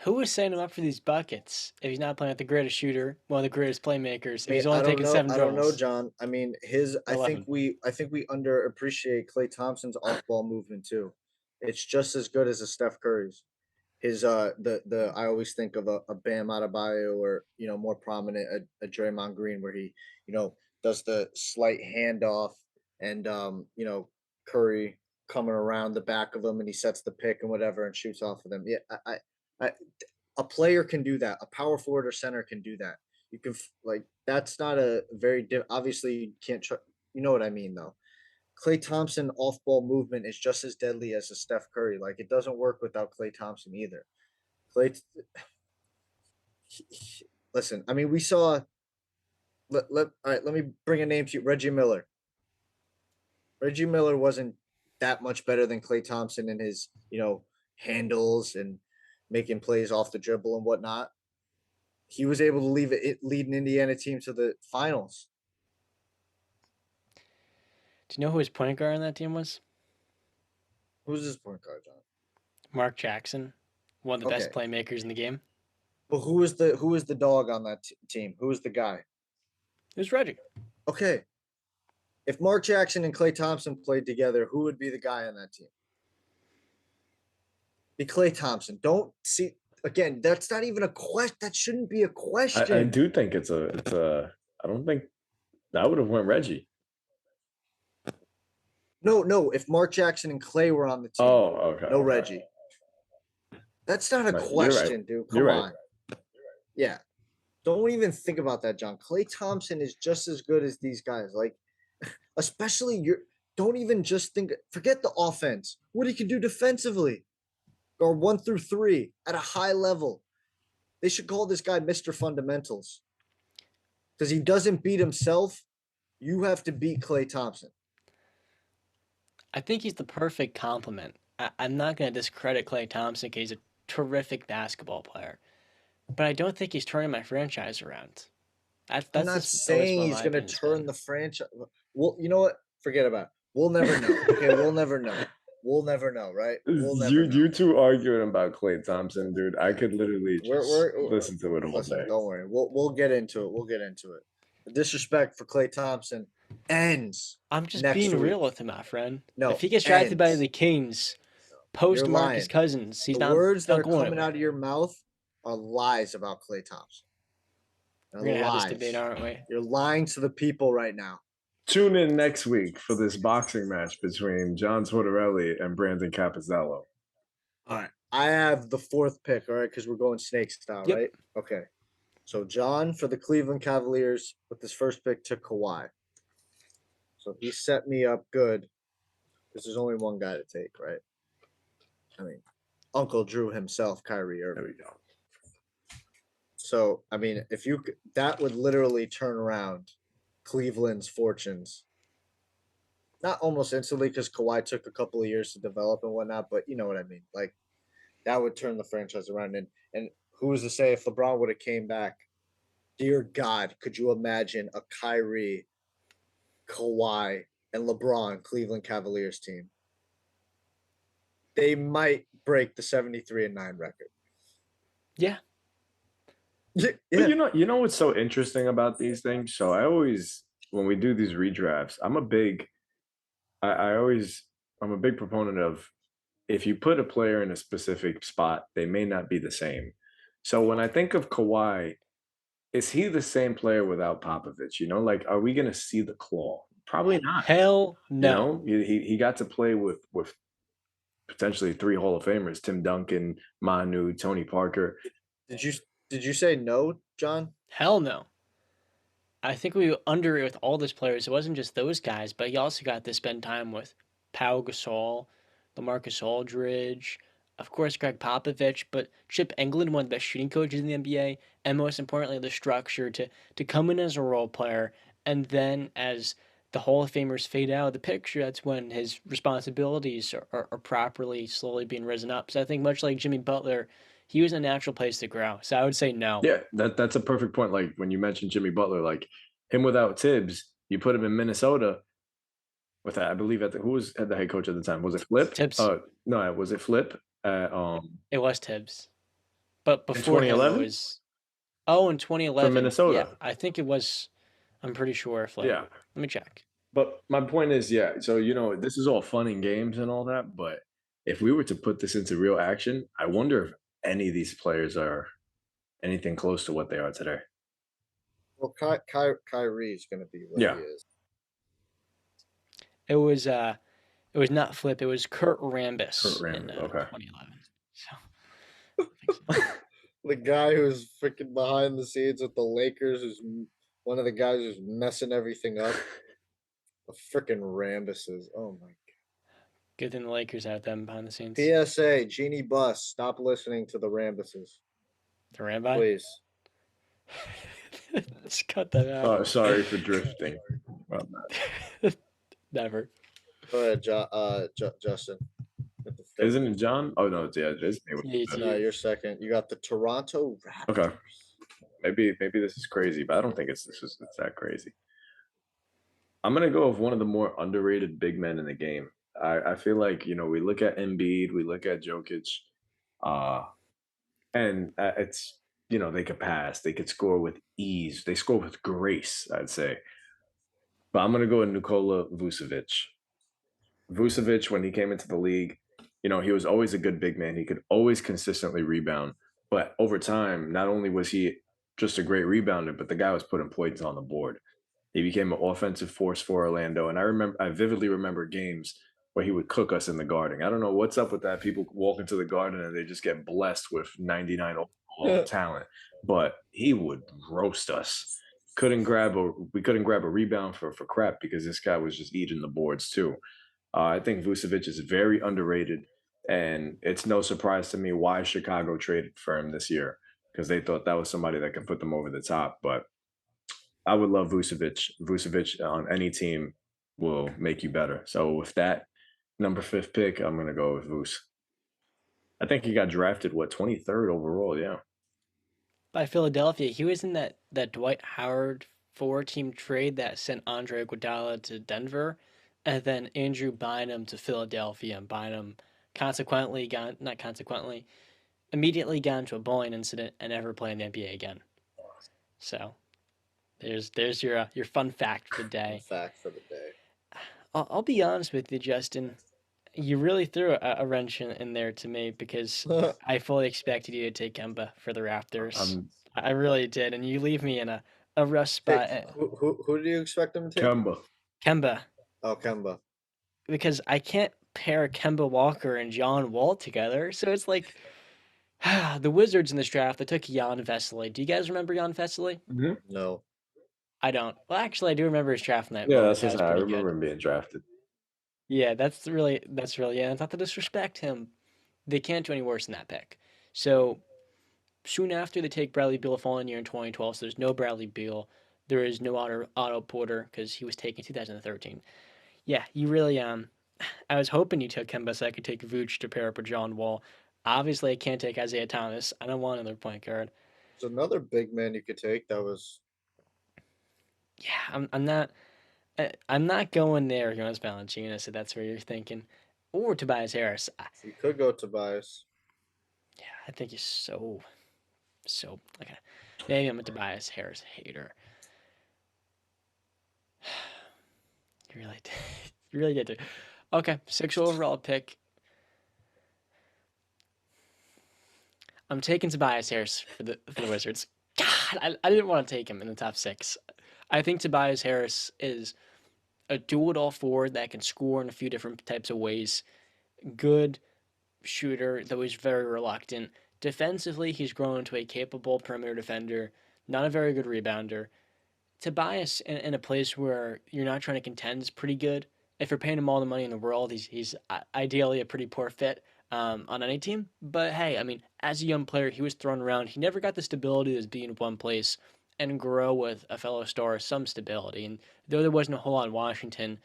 Who is setting him up for these buckets if he's not playing with the greatest shooter, one of the greatest playmakers, if I mean, he's only taking 7 I don't know, dribbles? John. I mean, I think 11. we underappreciate Klay Thompson's off-ball movement too. It's just as good as a Steph Curry's. His the I always think of a Bam Adebayo or more prominent a Draymond Green where he does the slight handoff and Curry coming around the back of him and he sets the pick and whatever and shoots off of them. Yeah, I a player can do that. A power forward or center can do that. You can that's not a very obviously you can't you know what I mean though. Klay Thompson off ball movement is just as deadly as a Steph Curry. Like it doesn't work without Klay Thompson either. Clay. Listen, I mean, we saw. All right, let me bring a name to you. Reggie Miller. Reggie Miller wasn't that much better than Klay Thompson in his, handles and making plays off the dribble and whatnot. He was able to lead an Indiana team to the finals. Do you know who his point guard on that team was? Who's his point guard, John? Mark Jackson, one of the best Okay, playmakers in the game. but who is the dog on that team? Who is the guy? It was Reggie. Okay, if Mark Jackson and Klay Thompson played together, who would be the guy on that team? Be Klay Thompson. Don't see again. That's not even a question. That shouldn't be a question. I do think it's a. I don't think that would have went Reggie. No. If Mark Jackson and Klay were on the team, okay. no okay. Reggie. That's not a Right, question, dude. Come You're on. Yeah. Don't even think about that, John. Klay Thompson is just as good as these guys. Like, especially don't even just forget the offense. What he can do defensively. Or 1 through 3 at a high level. They should call this guy Mr. Fundamentals. Because he doesn't beat himself. You have to beat Klay Thompson. I think he's the perfect complement. I'm not going to discredit Klay Thompson because he's a terrific basketball player, but I don't think he's turning my franchise around. That's I'm not just always saying what he's my going to opinion's turn been. the franchise. Well, you know what? Forget about it. We'll never know. Okay, we'll never know. We'll never know, right? We'll never know. You two arguing about Klay Thompson, dude. I could literally just listen to it all Listen, day. don't worry. We'll get into it. We'll get into it. The disrespect for Klay Thompson ends. I'm just next being week. real with him, my friend. No, If he gets drafted by ends. the Kings, You're post lying. Marcus Cousins, he's The not words that are going coming anywhere. out of your mouth are lies about Klay Thompson. We're gonna have this debate, aren't we? You're lying to the people right now. Tune in next week for this boxing match between John Tortorelli and Brandon Capizello. All right. I have the 4th pick, all right, because we're going snake style, Yep. right? Okay. So John for the Cleveland Cavaliers with his first pick took Kawhi. So he set me up good because there's only one guy to take, right? I mean, Uncle Drew himself, Kyrie Irving. There we go. So, I mean, that would literally turn around Cleveland's fortunes. Not almost instantly because Kawhi took a couple of years to develop and whatnot, but you know what I mean. Like, that would turn the franchise around. And who's to say if LeBron would have came back? Dear God, could you imagine a Kyrie, Kawhi, and LeBron Cleveland Cavaliers team? They might break the 73-9 record. Yeah. Yeah. But you know what's so interesting about these things? So I always, when we do these redrafts, I'm a big proponent of if you put a player in a specific spot, they may not be the same. So when I think of Kawhi, is he the same player without Popovich? You know, like, are we going to see the claw? Probably not. Hell no. You know, he got to play with potentially 3 Hall of Famers: Tim Duncan, Manu, Tony Parker. Did you say no, John? Hell no. I think we under it with all those players. It wasn't just those guys, but he also got to spend time with Pau Gasol, LaMarcus Aldridge, of course Greg Popovich, but Chip Engelland, one of the best shooting coaches in the NBA, and most importantly, the structure to come in as a role player, and then as the Hall of Famers fade out of the picture, that's when his responsibilities are properly, slowly being risen up. So I think much like Jimmy Butler, he was in a natural place to grow. So I would say no. Yeah, that's a perfect point. Like when you mentioned Jimmy Butler, like him without Tibbs, you put him in Minnesota with that. I believe who was the head coach at the time? Was it Flip? Tibbs. No, was it Flip? It was Tibbs, but before him it was. In 2011 from Minnesota. Yeah, I think it was. I'm pretty sure. Flip. Yeah, let me check. But my point is, yeah. So this is all fun and games and all that, but if we were to put this into real action, I wonder if any of these players are anything close to what they are today. Well, Kyrie is going to be what he is. It was not Flip. It was Kurt Rambis. In 2011. So. The guy who's freaking behind the scenes with the Lakers, who's one of the guys who's messing everything up. The freaking Rambises. Oh my God. Good thing the Lakers have them behind the scenes. PSA, Genie Bus, stop listening to the Rambuses, The Ramby. please. Just cut that out. Sorry for drifting. Well, Never. Go ahead, Justin. Get the fifth. isn't it John? Oh no, it is me. Yeah, it's No, you. you're second. You got the Toronto Raptors. Okay. Maybe this is crazy, but I don't think it's that crazy. I'm gonna go with one of the more underrated big men in the game. I feel like we look at Embiid, we look at Jokic, uh, and it's they could pass, they could score with ease, they score with grace, I'd say. But I'm gonna go with Nikola Vucevic. Vucevic, when he came into the league, he was always a good big man. He could always consistently rebound. But over time, not only was he just a great rebounder, but the guy was putting points on the board. He became an offensive force for Orlando. And I vividly remember games where he would cook us in the garden. I don't know what's up with that. People walk into the garden and they just get blessed with 99 overall talent. But he would roast us. We couldn't grab a rebound for crap because this guy was just eating the boards too. I think Vucevic is very underrated, and it's no surprise to me why Chicago traded for him this year because they thought that was somebody that could put them over the top. But I would love Vucevic. Vucevic on any team will make you better. So with that number 5th pick, I'm gonna go with Vuce. I think he got drafted 23rd overall. Yeah. By Philadelphia, he was in that Dwight Howard 4-team trade that sent Andre Iguodala to Denver, and then Andrew Bynum to Philadelphia, and Bynum consequently got not consequently immediately got into a bowling incident and never played in the NBA again. So there's your fun fact for the day. Fact for the day. I'll be honest with you, Justin. You really threw a wrench in there to me because I fully expected you to take Kemba for the Raptors. I'm I really did, and you leave me in a rough spot. Who do you expect him to take? Kemba. Kemba, Oh, Kemba. because I can't pair Kemba Walker and John Wall together. So it's like the Wizards in this draft, they took Jan Vesely. Do you guys remember Jan Vesely? No. I don't. Well, actually, I do remember his draft night Yeah, moment. that's That just was I pretty remember good. him being drafted. Yeah, that's really, yeah. It's not to disrespect him. They can't do any worse than that pick. So soon after, they take Bradley Beal the following year in 2012. So there's no Bradley Beal. There is no Otto Porter because he was taken in 2013. Yeah, you really I was hoping you took Kemba so I could take Vooch to pair up with John Wall. Obviously, I can't take Isaiah Thomas. I don't want another point guard. There's another big man you could take that was. Yeah, I'm not going there, Jonas Valanciunas, if that's where you're thinking, or Tobias Harris. You could go Tobias. Yeah, I think he's so okay. Maybe I'm a Tobias Harris hater. You really did. You really did. Okay, 6 overall pick. I'm taking Tobias Harris for the Wizards. God, I didn't want to take him in the top 6. I think Tobias Harris is a do-it-all forward that can score in a few different types of ways. Good shooter, though he's very reluctant. Defensively, he's grown into a capable perimeter defender, not a very good rebounder. Tobias, in a place where you're not trying to contend, is pretty good. If you're paying him all the money in the world, he's ideally a pretty poor fit on any team. But hey, I mean, as a young player, he was thrown around. He never got the stability as being in one place and grow with a fellow star some stability. And though there wasn't a whole lot in Washington,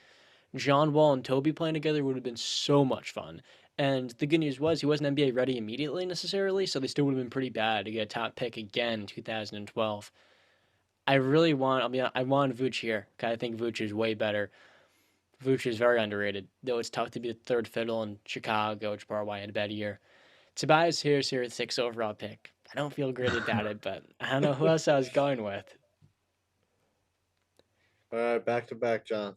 John Wall and Toby playing together would have been so much fun. And the good news was he wasn't NBA ready immediately necessarily, so they still would have been pretty bad to get a top pick again in 2012. I really want. I want Vooch here. 'Cause I think Vooch is way better. Vooch is very underrated, though it's tough to be the third fiddle in Chicago, which is part why I had a bad year. Tobias Harris here at 6 overall pick. I don't feel great about it, but I don't know who else I was going with. All right, back to back, John.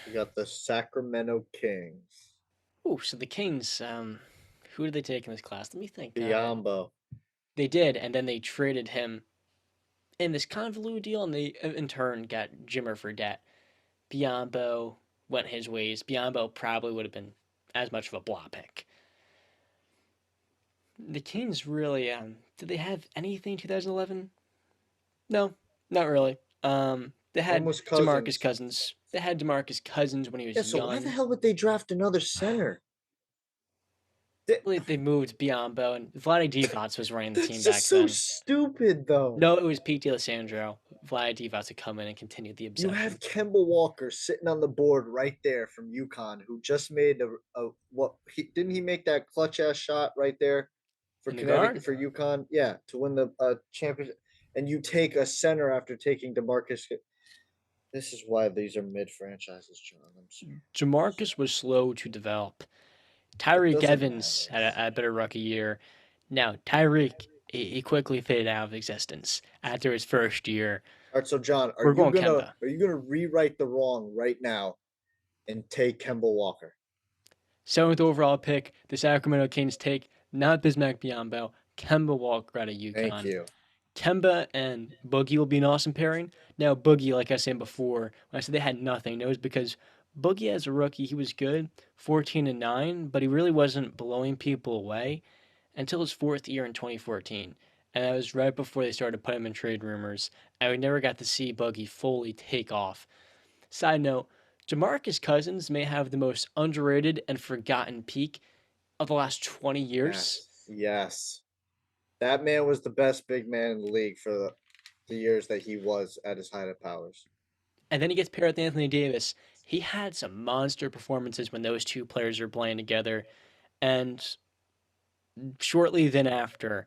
You got the Sacramento Kings. Oh, so the Kings. Who did they take in this class? Let me think. Biombo. They did, and then they traded him in this convoluted deal, and they in turn got Jimmer Fredette. Biombo went his ways. Biombo probably would have been as much of a blah pick. The Kings really, did they have anything 2011? No, not really. They When had was DeMarcus Cousins? Cousins. They had DeMarcus Cousins when he Yeah, was so why the young. hell would they draft another center? They moved Biombo, and Vlade Divac was running the team That's just back so then. stupid, though. No, it was Pete DeLisandro. Vlade Divac would come in and continue the You obsession. have Kemba Walker sitting on the board right there from UConn, who just made didn't he make that clutch ass shot right there for In the Connecticut guard? for UConn? Yeah, to win the championship. And you take a center after taking DeMarcus. This is why these are mid franchises, John. I'm sorry. Jamarcus was slow to develop. It Tyreek doesn't Evans matter. had a better rookie year. Now, Tyreek, he quickly faded out of existence after his first year. All right, so John, We're going Kemba. are you gonna rewrite the wrong right now and take Kemba Walker? 7th overall pick, the Sacramento Kings take not Bismack Biyombo, Kemba Walker out of Thank UConn. you. Kemba and Boogie will be an awesome pairing. Now, Boogie, like I said before, when I said they had nothing, it was because Boogie as a rookie, he was good, 14-9, but he really wasn't blowing people away until his 4th year in 2014. And that was right before they started putting him in trade rumors. And we never got to see Boogie fully take off. Side note, Jamarcus Cousins may have the most underrated and forgotten peak of the last 20 years. Yes. That man was the best big man in the league for the years that he was at his height of powers. And then he gets paired with Anthony Davis. He had some monster performances when those two players were playing together. And shortly then after,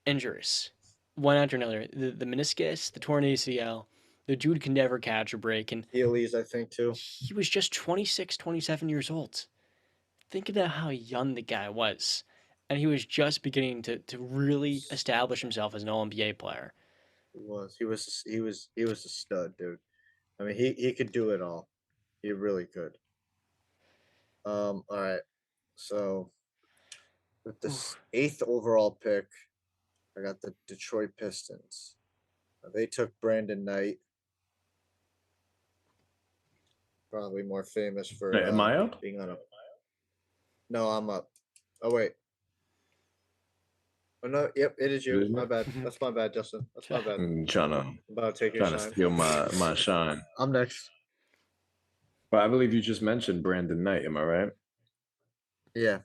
injuries. One after another. The meniscus, the torn ACL, the dude can never catch a break. And Achilles, I think, too. he was just 26, 27 years old. Think about how young the guy was. And he was just beginning to really establish himself as an All NBA player. He was a stud, dude. I mean, he could do it all. He really could. All right. So with this 8th overall pick, I got the Detroit Pistons. They took Brandon Knight, probably more famous for Am I up? being on a. No, I'm up. Oh wait. Oh no, yep, it is you. My bad. That's my bad, Justin. That's my bad. Trying I'm about to take your to shine. steal my shine. I'm next. But I believe you just mentioned Brandon Knight. Am I right? Yeah.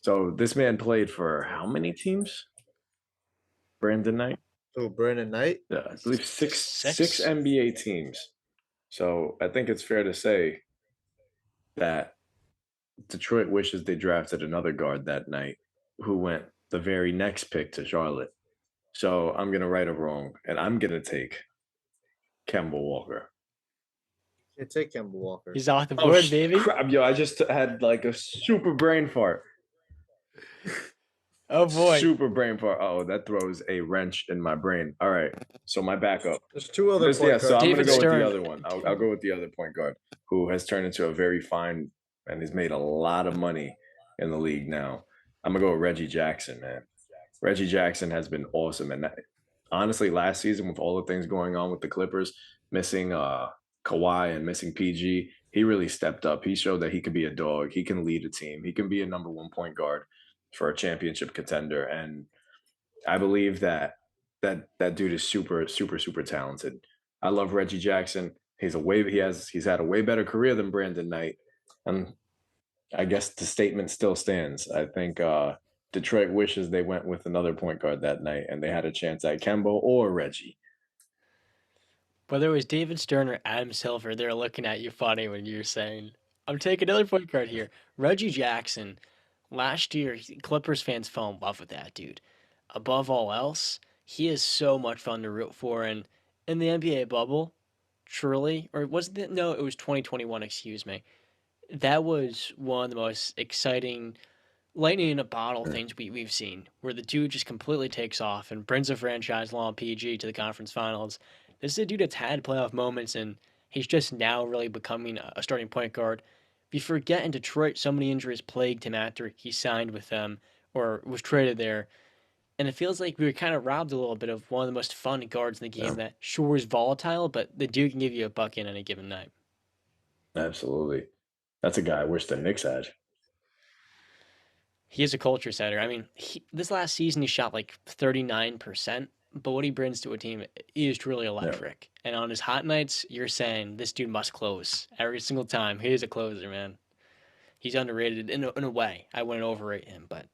So this man played for how many teams? Brandon Knight. Oh, Brandon Knight. Yeah, I believe six Six? NBA teams. So I think it's fair to say that Detroit wishes they drafted another guard that night who went the very next pick to Charlotte. So I'm gonna right a wrong, and I'm gonna take Kemba Walker. You take Kemba Walker. He's off the board, baby. Crap, yo! I just had like a super brain fart. Oh boy. Super brain fart. Oh, that throws a wrench in my brain. All right, so my backup. There's two other Yeah, so I'm David gonna go Stern. with the other one. I'll go with the other point guard who has turned into a very fine and he's made a lot of money in the league now. I'm gonna go with Reggie Jackson, man. Reggie Jackson has been awesome, and honestly, last season with all the things going on with the Clippers, missing Kawhi and missing PG, he really stepped up. He showed that he could be a dog. He can lead a team. He can be a number one point guard for a championship contender, and I believe that dude is super talented. I love Reggie Jackson. He's had a way better career than Brandon Knight, and I guess the statement still stands. I think Detroit wishes they went with another point guard that night and they had a chance at Kemba or Reggie. Whether it was David Stern or Adam Silver, they're looking at you funny when you're saying, I'm taking another point guard here. Reggie Jackson, last year, Clippers fans fell in love with that dude. Above all else, he is so much fun to root for. And in the NBA bubble, truly, or was it? No, it was 2021, excuse me. That was one of the most exciting lightning in a bottle things we've seen, where the dude just completely takes off and brings a franchise long PG to the conference finals. This is a dude that's had playoff moments, and he's just now really becoming a starting point guard. If you forget in Detroit, so many injuries plagued him after he signed with them or was traded there. And it feels like we were kind of robbed a little bit of one of the most fun guards in the game that sure is volatile, but the dude can give you a bucket on any given night. Absolutely. That's a guy I wish the Knicks had. He is a culture setter. I mean, this last season he shot like 39%. but what he brings to a team is truly Yeah. electric. And on his hot nights, you're saying this dude must close every single time. He's a closer, man. He's underrated in a way. I wouldn't overrate him, but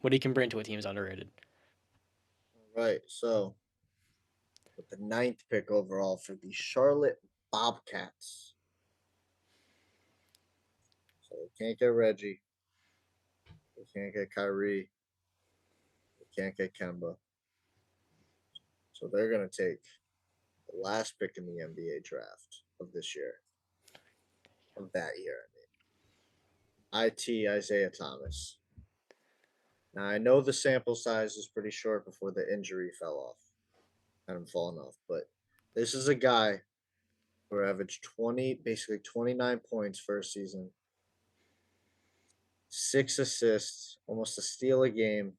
what he can bring to a team is underrated. Right. So with the ninth pick overall for the Charlotte Bobcats. So we can't get Reggie. We can't get Kyrie. We can't get Kemba. So they're gonna take the last pick in the NBA draft of this year. Of that year, IT Isaiah Thomas. Now I know the sample size is pretty short before the injury fell off, had him falling off, but this is a guy who averaged 29 points first season, 6 assists, almost a steal a game,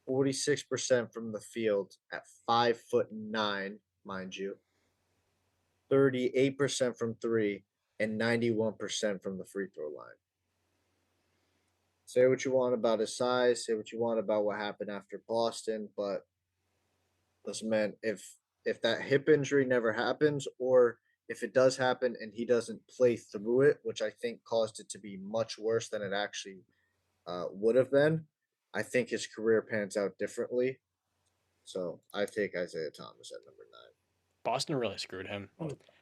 46% from the field at 5'9", mind you, 38% from three, and 91% from the free throw line. Say what you want about his size, say what you want about what happened after Boston, but listen, man, if that hip injury never happens, or if it does happen and he doesn't play through it, which I think caused it to be much worse than it actually would have been, I think his career pans out differently. So I take Isaiah Thomas at number 9. Boston really screwed him.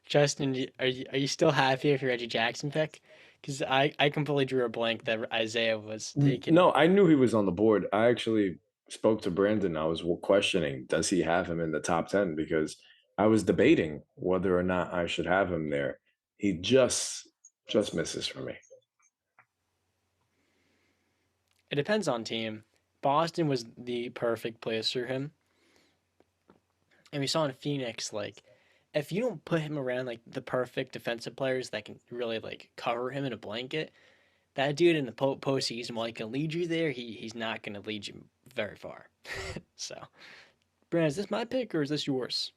Justin, are you still happy with your Reggie Jackson pick? Because I completely drew a blank that Isaiah was taken. No, I knew he was on the board. I actually spoke to Brandon. I was questioning, does he have him in the top 10? Because I was debating whether or not I should have him there. He just misses for me. It depends on team. Boston was the perfect place for him. And we saw in Phoenix, like, if you don't put him around like the perfect defensive players that can really like cover him in a blanket, that dude in the postseason, while he can lead you there, he's not going to lead you very far. So, Brand, is this my pick or is this yours?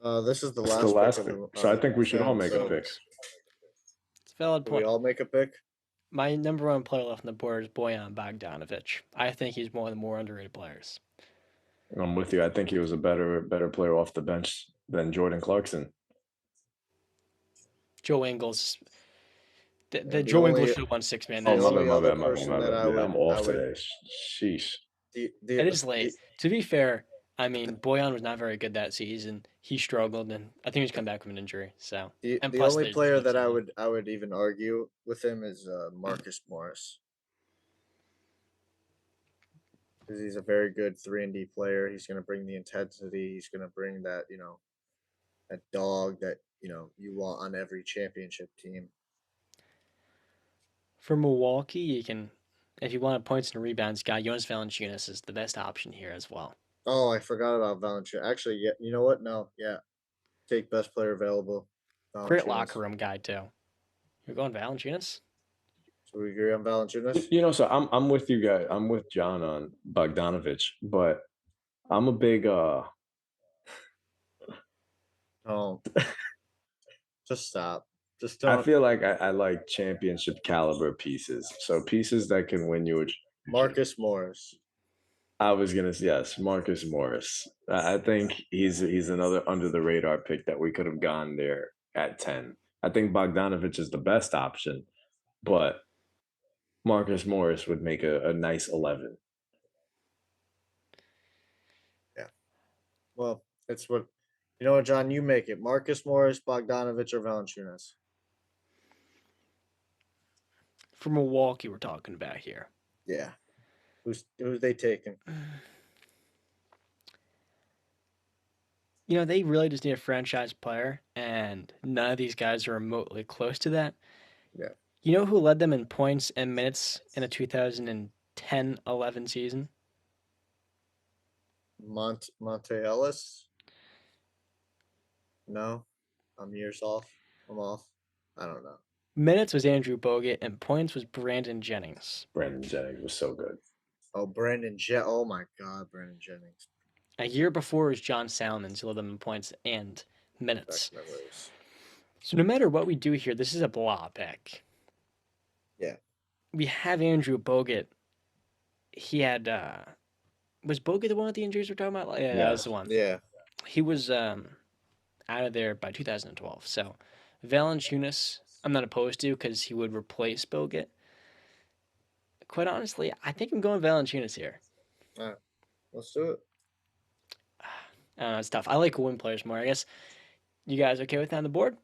This is the It's the last pick last of pick. the So I think we should all 10, make a so pick. It's a valid do we point. all make a pick? My number one player left on the board is Bojan Bogdanovic. I think he's one of the more underrated players. I'm with you. I think he was a better player off the bench than Jordan Clarkson. Joe Ingles, the And Joe Ingles should have won six man. Oh, the That's only my other bad, my bad, person my that bad. Yeah, I'm I off would today. Sheesh. it is the late. To be fair, I mean Bojan was not very good that season. He struggled, and I think he's come back from an injury. So, and the plus only the player defense that as well. I would even argue with him is Marcus Morris, because he's a very good 3-and-D player. He's going to bring the intensity. He's going to bring that that dog that you want on every championship team. For Milwaukee, you can, if you want a points and rebounds guy, Jonas Valanciunas is the best option here as well. Oh, I forgot about Valanciunas. Actually, yeah, you know what? No, yeah, take best player available. Great Valanciunas. locker room guy too. You're going Valanciunas? So we agree on Valanciunas. So I'm with you guys. I'm with John on Bogdanovich, but I'm a big Oh, just stop. Just I don't. feel like I like championship caliber pieces. So pieces that can win you a Marcus Morris. I was gonna say yes, Marcus Morris. I think he's another under the radar pick that we could have gone there at 10. I think Bogdanovich is the best option, but Marcus Morris would make a nice 11. Yeah. Well, it's what you know what, John. You make it. Marcus Morris, Bogdanovich, or Valanciunas. For Milwaukee, we're talking about here. Yeah. Who's they taking? You know, they really just need a franchise player, and none of these guys are remotely close to that. Yeah. You know who led them in points and minutes in the 2010-11 season? Monte Ellis. No, I'm years off. I'm off. I don't know. Minutes was Andrew Bogut, and points was Brandon Jennings. Brandon Jennings was so good. Oh, Oh my God, Brandon Jennings. A year before was John Salmons, who led them in points and minutes. So no matter what we do here, this is a blah pick. Yeah. We have Andrew Bogut. He had Was Bogut the one with the injuries we're talking about? Yeah, that was the Yes. one. Yeah. He was out of there by 2012. So Valanciunas, I'm not opposed to because he would replace Bogut. Quite honestly, I think I'm going Valanciunas here. All right. Let's do it. I don't know, it's tough. I like win players more. I guess you guys okay with that on the board?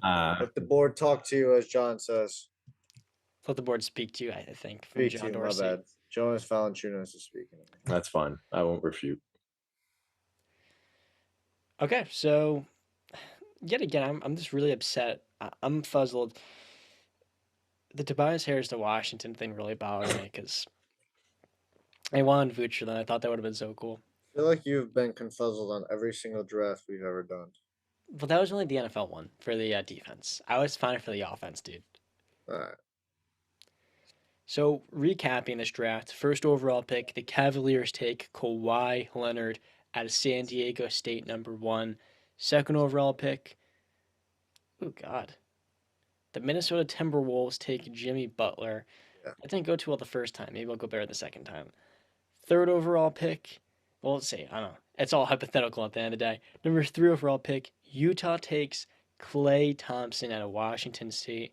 Let the board talk to you, as John says. Let the board speak to you, I think, from Speak to John you, my Dorsey. bad. Jonas Valanciunas is speaking. That's fine. I won't refute. Okay, so yet again, I'm just really upset. I'm fuzzled. The Tobias Harris to Washington thing really bothered me because I wanted Vooch, then I thought that would have been so cool. I feel like you've been confuzzled on every single draft we've ever done. But that was only the NFL one for the defense. I was fine for the offense, dude. All right. So, recapping this draft, first overall pick, the Cavaliers take Kawhi Leonard out of San Diego State, number 1. Second overall pick, oh, God. The Minnesota Timberwolves take Jimmy Butler. Yeah. I didn't go too well the first time. Maybe I'll go better the second time. Third overall pick, well, let's see. I don't know. It's all hypothetical at the end of the day. Number 3 overall pick, Utah takes Klay Thompson out of Washington State.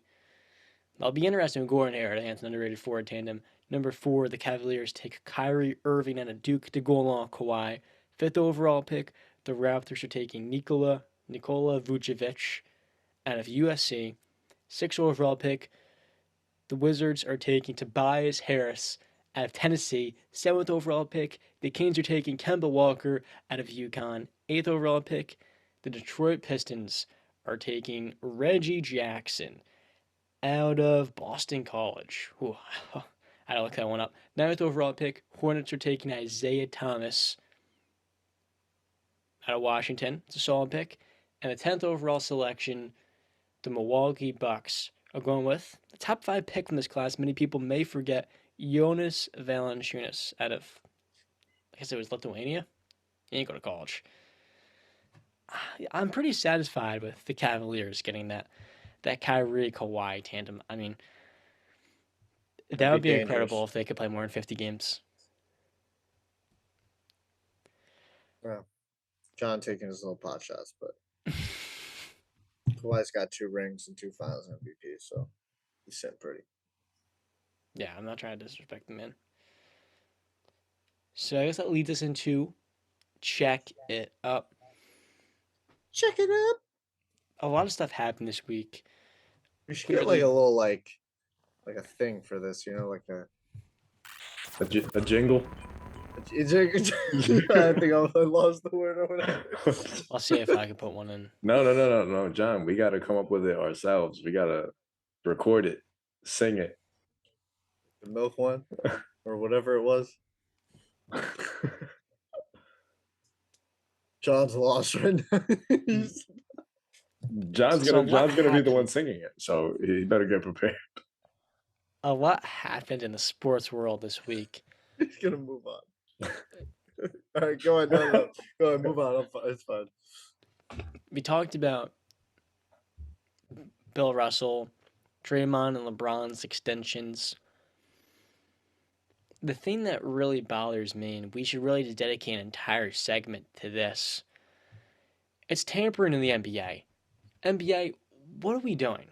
I'll be interested in Gordon Hayward. I think it's an underrated forward tandem. Number 4, the Cavaliers take Kyrie Irving out of Duke to go along with Kawhi. 5th overall pick, the Raptors are taking Nikola Vucevic out of USC. 6th overall pick, the Wizards are taking Tobias Harris out of Tennessee. 7th overall pick, the Kings are taking Kemba Walker out of UConn. 8th overall pick, the Detroit Pistons are taking Reggie Jackson out of Boston College. Ooh, I gotta look that one up. 9th overall pick, Hornets are taking Isaiah Thomas out of Washington. It's a solid pick. And the 10th overall selection, the Milwaukee Bucks are going with the top 5 pick from this class. Many people may forget Jonas Valanciunas out of, I guess it was Lithuania. He didn't go to college. I'm pretty satisfied with the Cavaliers getting that Kyrie Kawhi tandem. I mean, that would be incredible if they could play more than 50 games. Well, John taking his little pot shots, but Kawhi's got 2 rings and 2 Finals MVPs, so he's sitting pretty. Yeah, I'm not trying to disrespect the man. So I guess that leads us into check it up. Check it up. A lot of stuff happened this week. We should get like a little like a thing for this, like a jingle. I think I lost the word or whatever. I'll see if I can put one in. No, John. We got to come up with it ourselves. We got to record it, sing it. The milk one or whatever it was. John's lost right now. John's gonna be the one singing it, so he better get prepared. A lot happened in the sports world this week. He's gonna move on. All right, go on. No. Go on, move on. It's fine. We talked about Bill Russell, Draymond, and LeBron's extensions. The thing that really bothers me, and we should really just dedicate an entire segment to this, it's tampering in the NBA. NBA, what are we doing?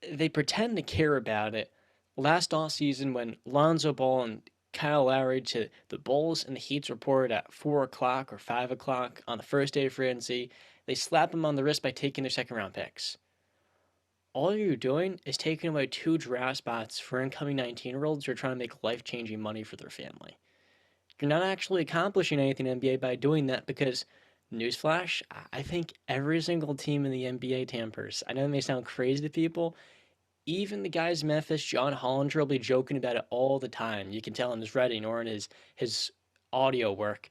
They pretend to care about it. Last offseason, when Lonzo Ball and Kyle Lowry to the Bulls and the Heat's report at 4 o'clock or 5 o'clock on the first day of free agency, they slap them on the wrist by taking their second round picks. All you're doing is taking away 2 draft spots for incoming 19-year-olds who are trying to make life-changing money for their family. You're not actually accomplishing anything in the NBA by doing that because, newsflash, I think every single team in the NBA tampers. I know it may sound crazy to people. Even the guys in Memphis, John Hollinger, will be joking about it all the time. You can tell in his writing or in his audio work.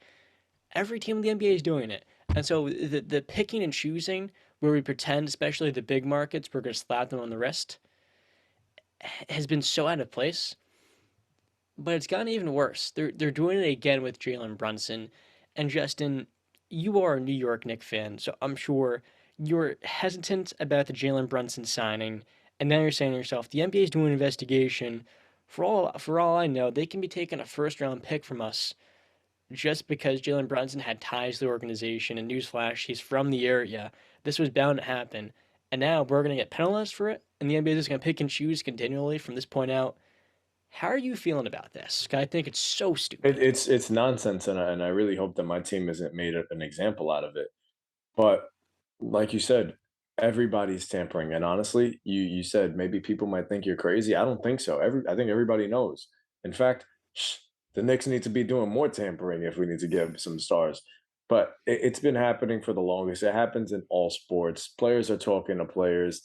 Every team in the NBA is doing it. And so the picking and choosing, where we pretend, especially the big markets, we're going to slap them on the wrist, has been so out of place. But it's gotten even worse. They're doing it again with Jalen Brunson. And Justin, you are a New York Knicks fan, so I'm sure you're hesitant about the Jalen Brunson signing. And now you're saying to yourself, the NBA is doing an investigation. For all I know, they can be taking a first round pick from us just because Jalen Brunson had ties to the organization. And newsflash, he's from the area. This was bound to happen. And now we're going to get penalized for it. And the NBA is just going to pick and choose continually from this point out. How are you feeling about this? I think it's so stupid. It's nonsense, and I really hope that my team isn't made an example out of it. But like you said, everybody's tampering, and honestly, you said maybe people might think you're crazy. I don't think so. I think everybody knows. In fact, the Knicks need to be doing more tampering if we need to give some stars. But it's been happening for the longest. It happens in all sports. Players are talking to players.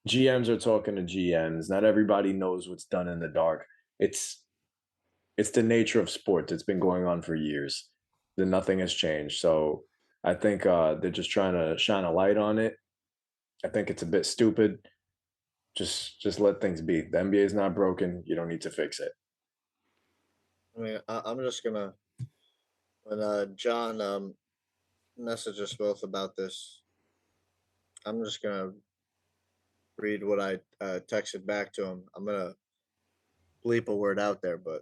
GMs are talking to GMs. Not everybody knows what's done in the dark. It's it's the nature of sports. It's been going on for years. Then nothing has changed. So I think they're just trying to shine a light on it. I think it's a bit stupid. Just let things be. The NBA is not broken. You don't need to fix it. I mean, I'm just gonna when John messaged us both about this. I'm just gonna read what I texted back to him. I'm gonna bleep a word out there, but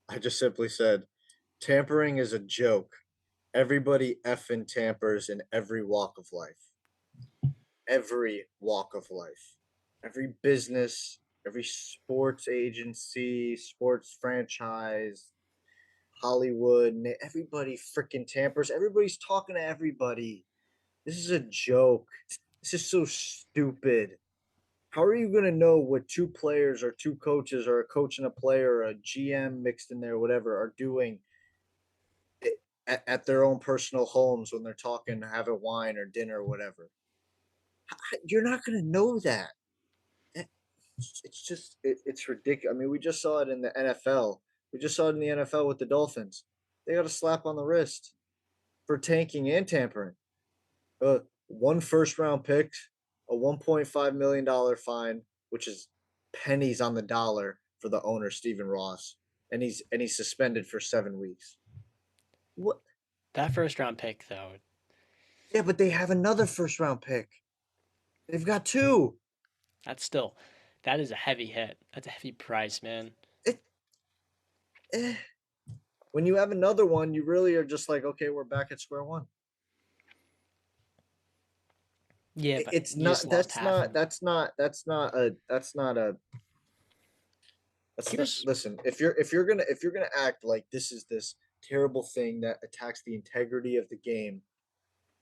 I just simply said, "Tampering is a joke. Everybody effing tampers in every walk of life. Every walk of life. Every business, every sports agency, sports franchise, Hollywood, everybody freaking tampers. Everybody's talking to everybody. This is a joke. This is so stupid. How are you going to know what two players or two coaches or a coach and a player or a GM mixed in there, whatever, are doing at their own personal homes when they're talking, having wine or dinner or whatever? You're not going to know that. It's just, it's ridiculous. I mean, we just saw it in the NFL. We just saw it in the NFL with the Dolphins. They got a slap on the wrist for tanking and tampering. One first round pick, a $1.5 million fine, which is pennies on the dollar for the owner Stephen Ross, and he's suspended for 7 weeks. What? That first round pick, though, Yeah, but they have another first round pick. They've got two. that's still, that is a heavy hit. That's a heavy price, man. It, eh. When you have another one, you really are just like, okay, we're back at square one. Yeah, but It's you just not. lost half of. That's not. Here's Listen, if you're gonna act like this is this terrible thing that attacks the integrity of the game,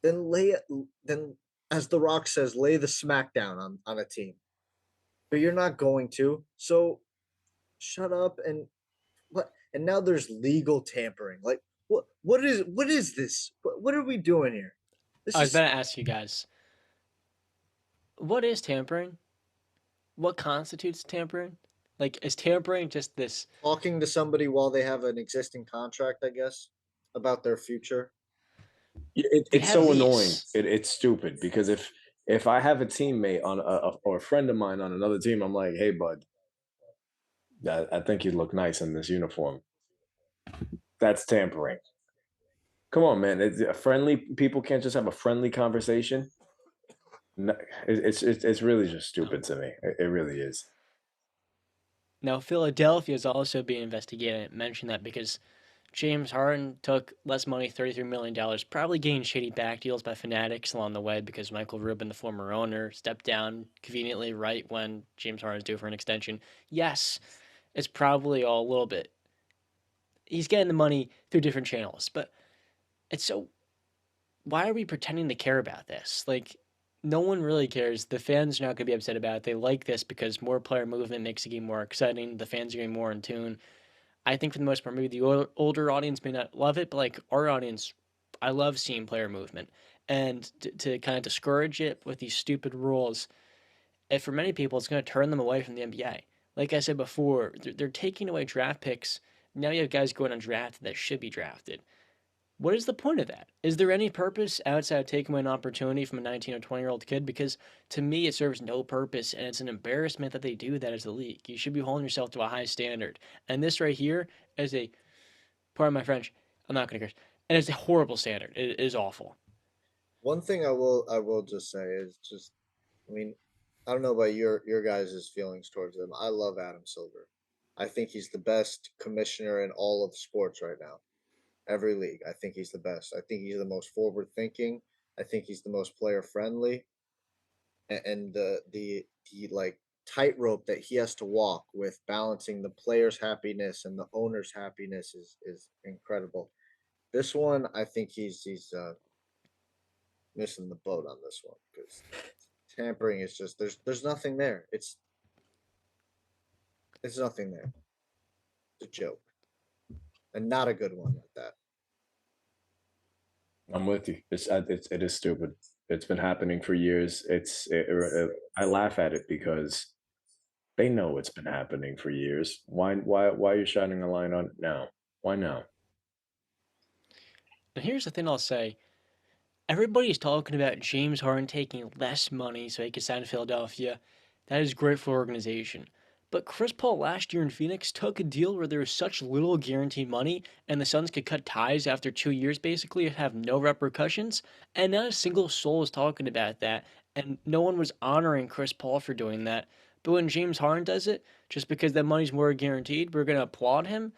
then lay it. Then, as The Rock says, lay the smackdown on a team. But you're not going to. So shut up and what? And now there's legal tampering. Like what is this? What are we doing here? This I was is about to ask you guys, what is tampering? What constitutes tampering? Like, is tampering just this? talking to somebody while they have an existing contract, I guess, about their future. They It's have so annoying. these. It's stupid because if I have a teammate on or a friend of mine on another team, I'm like, hey, bud, I think you look nice in this uniform. That's tampering. Come on, man. It's a friendly. People can't just have a friendly conversation. No, it's really just stupid to me. It really is. Now, Philadelphia is also being investigated. I mentioned that because James Harden took less money, $33 million, probably getting shady back deals by Fanatics along the way because Michael Rubin, the former owner, stepped down conveniently right when James Harden is due for an extension. Yes, it's probably all a little bit. He's getting the money through different channels, but it's so. Why are we pretending to care about this? Like, no one really cares. The fans are not going to be upset about it. They like this because more player movement makes the game more exciting. The fans are getting more in tune. I think for the most part, maybe the older audience may not love it, but like our audience, I love seeing player movement. And to kind of discourage it with these stupid rules, for many people, it's going to turn them away from the NBA. Like I said before, they're taking away draft picks. Now you have guys going undrafted that should be drafted. What is the point of that? Is there any purpose outside of taking away an opportunity from a 19 or 20-year-old kid? Because to me, it serves no purpose, and it's an embarrassment that they do that as a league. You should be holding yourself to a high standard. And this right here is a, pardon my French, I'm not going to curse, and it's a horrible standard. It is awful. One thing I will just say is just, I mean, I don't know about your guys' feelings towards him. I love Adam Silver. I think he's the best commissioner in all of sports right now. Every league. I think he's the best. I think he's the most forward thinking. I think he's the most player friendly. And the like tightrope that he has to walk with balancing the player's happiness and the owner's happiness is incredible. This one, I think he's missing the boat on this one because tampering is just there's nothing there. It's nothing there. It's a joke and not a good one at that. I'm with you. It is stupid. It's been happening for years. I laugh at it because they know it's been happening for years. Why are you shining a line on it now? Why now? And here's the thing I'll say. Everybody's talking about James Harden taking less money so he could sign in Philadelphia. That is great for organization. But Chris Paul last year in Phoenix took a deal where there was such little guaranteed money and the Suns could cut ties after 2 years basically and have no repercussions. And not a single soul is talking about that. And no one was honoring Chris Paul for doing that. But when James Harden does it, just because that money's more guaranteed, we're going to applaud him.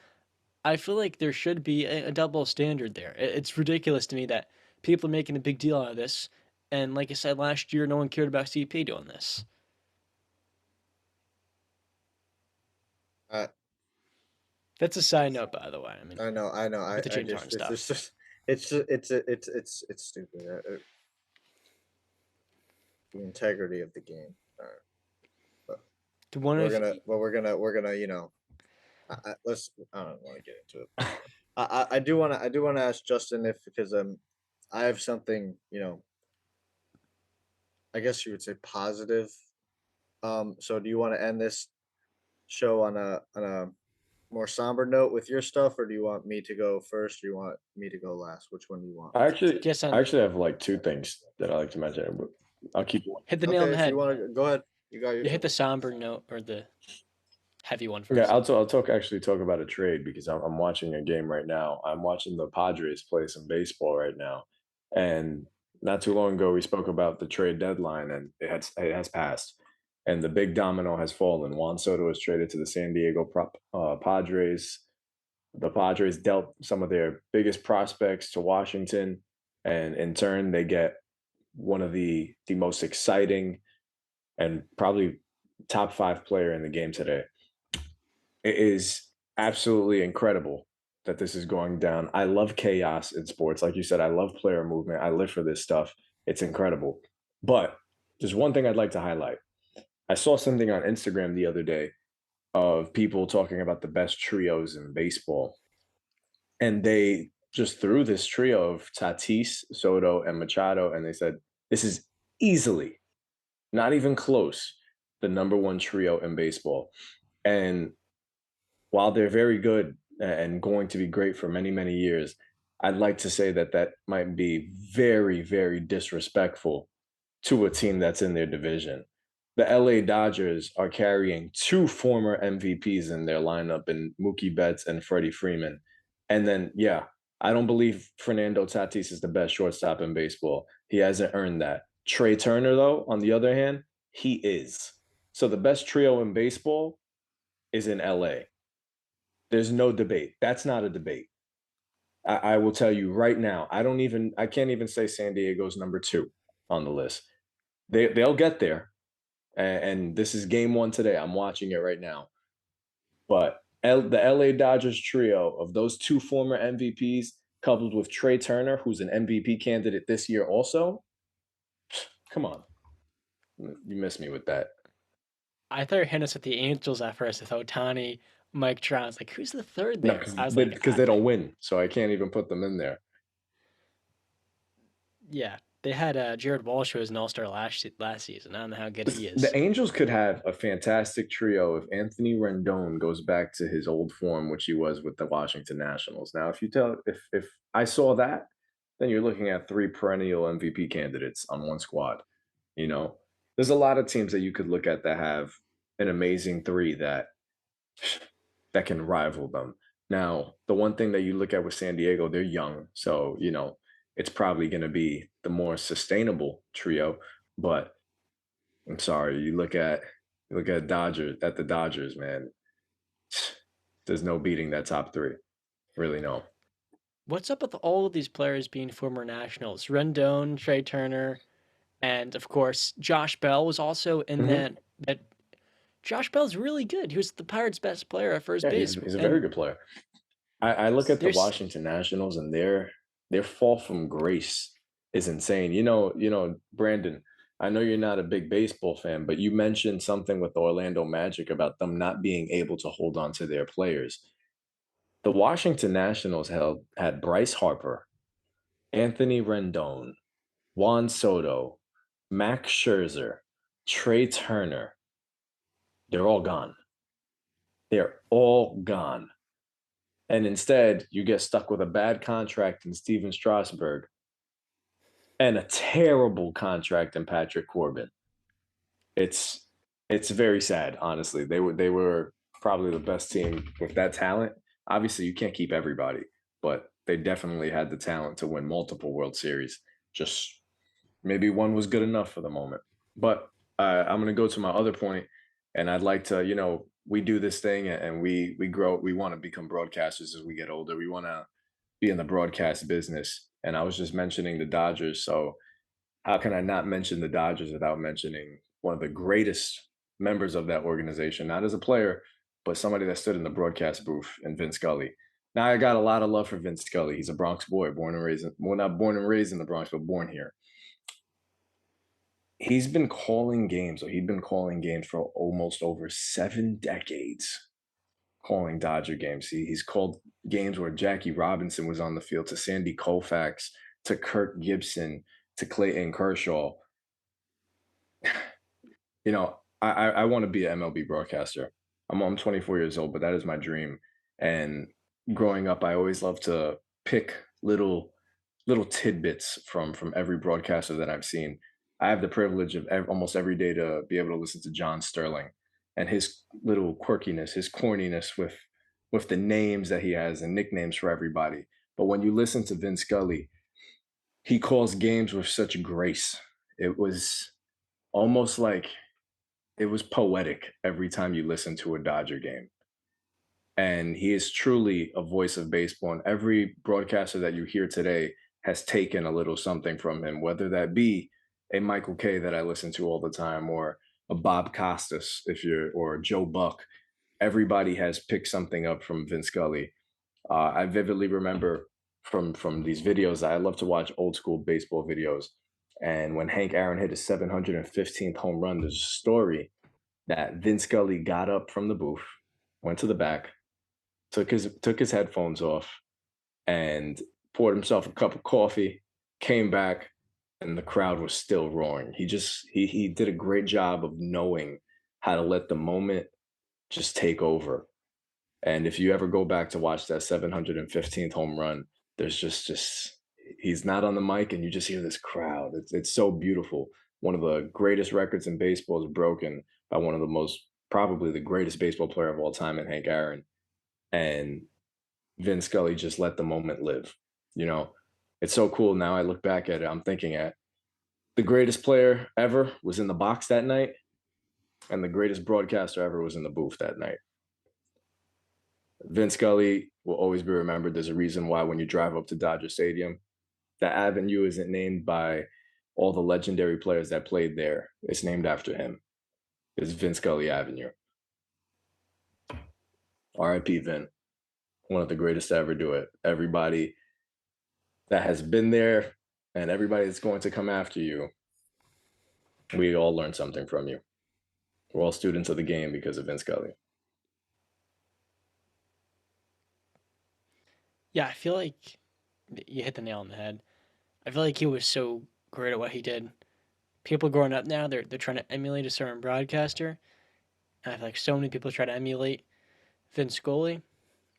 I feel like there should be a double standard there. It's ridiculous to me that people are making a big deal out of this. And like I said last year, no one cared about CP doing this. I That's a side note, by the way. I mean, I know. with the I James Harden just stuff. it's stupid. The integrity of the game. All right. But The one we're if gonna, well, we're gonna, let's. I don't want to get into it. I do want to, ask Justin if because I have something, I guess you would say positive. So do you want to end this show on a more somber note with your stuff, or do you want me to go first? Or do you want me to go last? Which one do you want? yes, I actually have like two things that I like to mention. But I'll keep one. hit the nail on Okay, the if you head. want to go ahead, you got your You hit turn. the somber note or the heavy one Yeah, first. I'll talk about a trade because I'm watching a game right now. I'm watching the Padres play some baseball right now, and not too long ago we spoke about the trade deadline, and it has passed, and the big domino has fallen. Juan Soto was traded to the San Diego Padres. The Padres dealt some of their biggest prospects to Washington, and in turn they get one of the most exciting and probably top five player in the game today. It is absolutely incredible that this is going down. I love chaos in sports. Like you said, I love player movement. I live for this stuff. It's incredible. But there's one thing I'd like to highlight. I saw something on Instagram the other day of people talking about the best trios in baseball. And they just threw this trio of Tatis, Soto, and Machado, and they said, this is easily, not even close, the number one trio in baseball. And while they're very good and going to be great for many, many years, I'd like to say that that might be very, very disrespectful to a team that's in their division. The LA Dodgers are carrying two former MVPs in their lineup in Mookie Betts and Freddie Freeman. And then, yeah, I don't believe Fernando Tatis is the best shortstop in baseball. He hasn't earned that. Trey Turner, though, on the other hand, he is. So the best trio in baseball is in LA. There's no debate. That's not a debate. I will tell you right now. I can't even say San Diego's number two on the list. They'll get there, and this is game one today. I'm watching it right now. But the LA Dodgers trio of those two former MVPs, coupled with Trey Turner, who's an MVP candidate this year, also. Come on, you miss me with that. I thought you were hitting us with the Angels at first with Otani, Mike Trout. I was like, who's the third No, there? because I was they, like, because they don't win, so I can't even put them in there. yeah, they had Jared Walsh who was an All-Star last season. I don't know how good he The is. Angels could have a fantastic trio if Anthony Rendon goes back to his old form, which he was with the Washington Nationals. Now, if I saw that, then you're looking at three perennial MVP candidates on one squad. You know, there's a lot of teams that you could look at that have an amazing three that can rival them. Now, the one thing that you look at with San Diego, they're young, so it's probably going to be the more sustainable trio, but I'm sorry. You look at the Dodgers, man. There's no beating that top three. Really, no. What's up with all of these players being former Nationals? Rendon, Trey Turner, and of course Josh Bell was also in Hmm. that. Josh Bell's really good. He was the Pirates' best player at first Yeah, base, he's a very and good player. I look at the there's Washington Nationals and their fall from grace is insane. Brandon, I know you're not a big baseball fan, but you mentioned something with the Orlando Magic about them not being able to hold on to their players. The Washington Nationals had Bryce Harper, Anthony Rendon, Juan Soto, Max Scherzer, Trey Turner. They're all gone. They're all gone. And instead, you get stuck with a bad contract in Steven Strasburg and a terrible contract in Patrick Corbin. It's it's very sad, honestly. They were probably the best team with that talent. Obviously, you can't keep everybody, but they definitely had the talent to win multiple World Series. Just maybe one was good enough for the moment. But I'm going to go to my other point, and I'd like to, we do this thing and we grow. We want to become broadcasters as we get older. We want to be in the broadcast business. And I was just mentioning the Dodgers, so how can I not mention the Dodgers without mentioning one of the greatest members of that organization, not as a player, but somebody that stood in the broadcast booth, and Vin Scully. Now I got a lot of love for Vin Scully. He's a Bronx boy, born and raised well, not born and raised in the Bronx, but born here. He's been calling games, or he'd been calling games for almost over 7 decades, calling Dodger games. He's called games where Jackie Robinson was on the field, to Sandy Koufax, to Kirk Gibson, to Clayton Kershaw. I want to be an MLB broadcaster. I'm 24 years old, but that is my dream. And growing up, I always loved to pick little tidbits from every broadcaster that I've seen. I have the privilege of almost every day to be able to listen to John Sterling and his little quirkiness, his corniness with the names that he has and nicknames for everybody. But when you listen to Vin Scully, he calls games with such grace. It was almost like it was poetic every time you listen to a Dodger game. And he is truly a voice of baseball. And every broadcaster that you hear today has taken a little something from him, whether that be a Michael Kay that I listen to all the time, or a Bob Costas, or Joe Buck. Everybody has picked something up from Vin Scully. I vividly remember from these videos. I love to watch old school baseball videos. And when Hank Aaron hit his 715th home run, there's a story that Vin Scully got up from the booth, went to the back, took his headphones off, and poured himself a cup of coffee, came back, and the crowd was still roaring. He did a great job of knowing how to let the moment just take over. And if you ever go back to watch that 715th home run, there's just he's not on the mic, and you just hear this crowd. It's so beautiful. One of the greatest records in baseball is broken by one of the most, probably the greatest baseball player of all time, in Hank Aaron. And Vin Scully just let the moment live. You know, it's so cool. Now I look back at it, I'm thinking at the greatest player ever was in the box that night, and the greatest broadcaster ever was in the booth that night. Vin Scully will always be remembered. There's a reason why when you drive up to Dodger Stadium, the avenue isn't named by all the legendary players that played there. It's named after him. It's Vin Scully Avenue. R.I.P. Vin, one of the greatest to ever do it. Everybody that has been there and everybody that's going to come after you, we all learned something from you. We're all students of the game because of Vin Scully. yeah, I feel like you hit the nail on the head. I feel like he was so great at what he did. People growing up now, they're trying to emulate a certain broadcaster, and I feel like so many people try to emulate Vin Scully,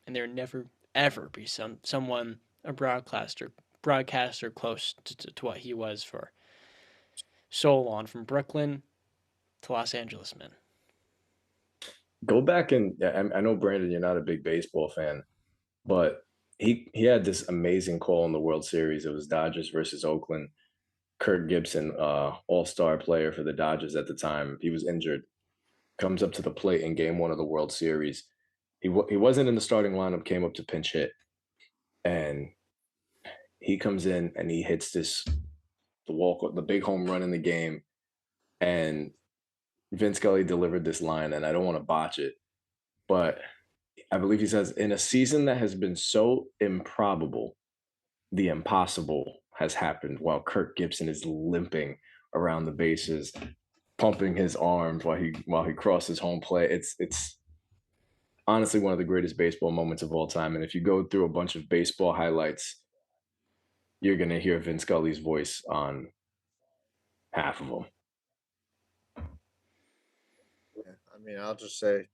and there never ever be someone a broadcaster close to what he was for so long, from Brooklyn to Los Angeles, man. Go back and I know, Brandon, you're not a big baseball fan, but he had this amazing call in the World Series. It was Dodgers versus Oakland. Kirk Gibson, all-star player for the Dodgers at the time. He was injured. Comes up to the plate in Game 1 of the World Series. He wasn't in the starting lineup. Came up to pinch hit, and he comes in and he hits the big home run in the game. And Vin Scully delivered this line, and I don't want to botch it, but I believe he says, in a season that has been so improbable, the impossible has happened while Kirk Gibson is limping around the bases, pumping his arms while he crosses home plate. It's honestly one of the greatest baseball moments of all time. And if you go through a bunch of baseball highlights, you're gonna hear Vin Scully's voice on half of them. Yeah, I mean, I'll just say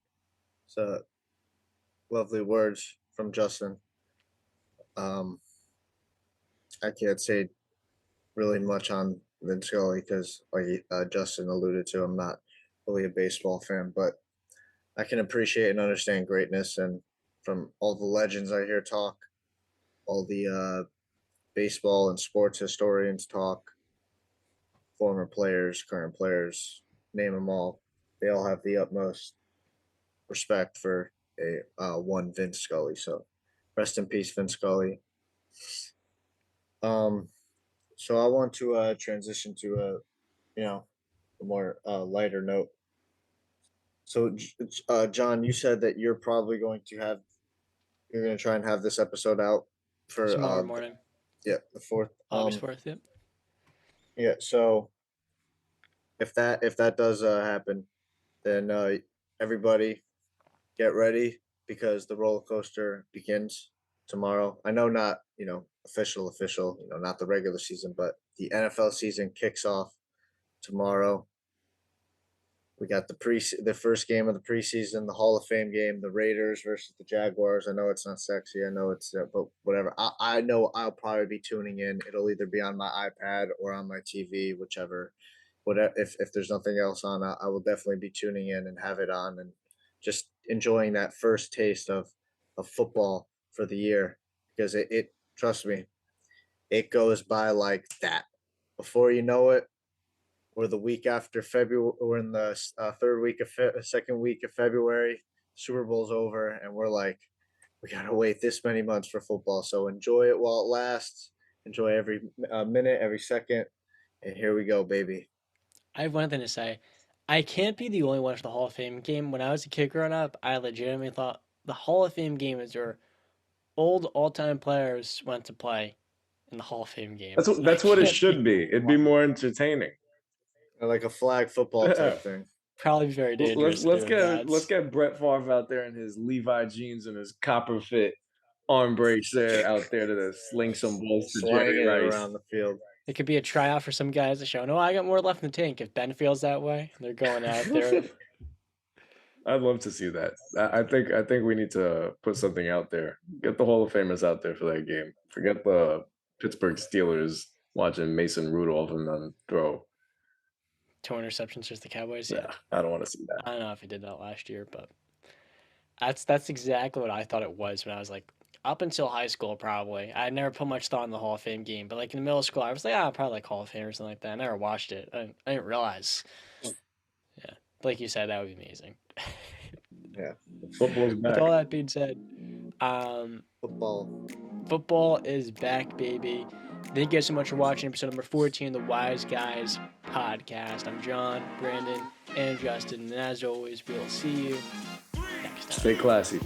it's lovely words from Justin. I can't say really much on Vin Scully because, like Justin alluded to, I'm not really a baseball fan, but I can appreciate and understand greatness. And from all the legends I hear talk, all the baseball and sports historians talk, former players, current players, name them all. They all have the utmost respect for one Vince Scully. So rest in peace, Vince Scully. So I want to transition to a more lighter note. So, John, you said that you're probably going to try and have this episode out for Tomorrow morning, the 4th. August 4th. Yep. Yeah. So if that does happen, then everybody get ready because the roller coaster begins tomorrow. I know not official, not the regular season, but the NFL season kicks off tomorrow. We got the first game of the preseason, the Hall of Fame game, the Raiders versus the Jaguars. I know it's not sexy. I know it's, but whatever. I know I'll probably be tuning in. It'll either be on my iPad or on my TV, whichever. Whatever. If there's nothing else on, I will definitely be tuning in and have it on and just enjoying that first taste of football for the year because it trust me, it goes by like that. Before you know it, we're the week after February. We're in the second week of February. Super Bowl's over, and we're like, we gotta wait this many months for football. So enjoy it while it lasts. Enjoy every minute, every second, and here we go, baby. I have one thing to say. I can't be the only one for the Hall of Fame game. When I was a kid growing up, I legitimately thought the Hall of Fame game is where old all-time players went to play in the Hall of Fame That's games. what And I that's what it can't should be be. It'd be more entertaining. Like a flag football type thing. probably very dangerous let's to do get that. let's get Brett Favre out there in his Levi jeans and his copper fit arm breaks there out there to sling some balls to Slanging Jerry it Rice. around the field. It could be a tryout for some guys to show, no, I got more left in the tank. If Ben feels that way, they're going out there. I'd love to see that. I think we need to put something out there. Get the Hall of Famers out there for that game. Forget the Pittsburgh Steelers watching Mason Rudolph and then throw. 2 interceptions just the Cowboys. Yeah, I don't want to see that. I don't know if he did that last year, but that's exactly what I thought it was when I was like up until high school. Probably I never put much thought in the Hall of Fame game, but like in middle school, I was like, probably like Hall of Fame or something like that. I never watched it. I didn't realize. Yeah, like you said, that would be amazing. Yeah, Football's With back. all that being said, football. football is back, baby. Thank you guys so much for watching episode number 14 of the Wise Guys podcast. I'm John, Brandon, and Justin, and as always, we'll see you next time. Stay classy.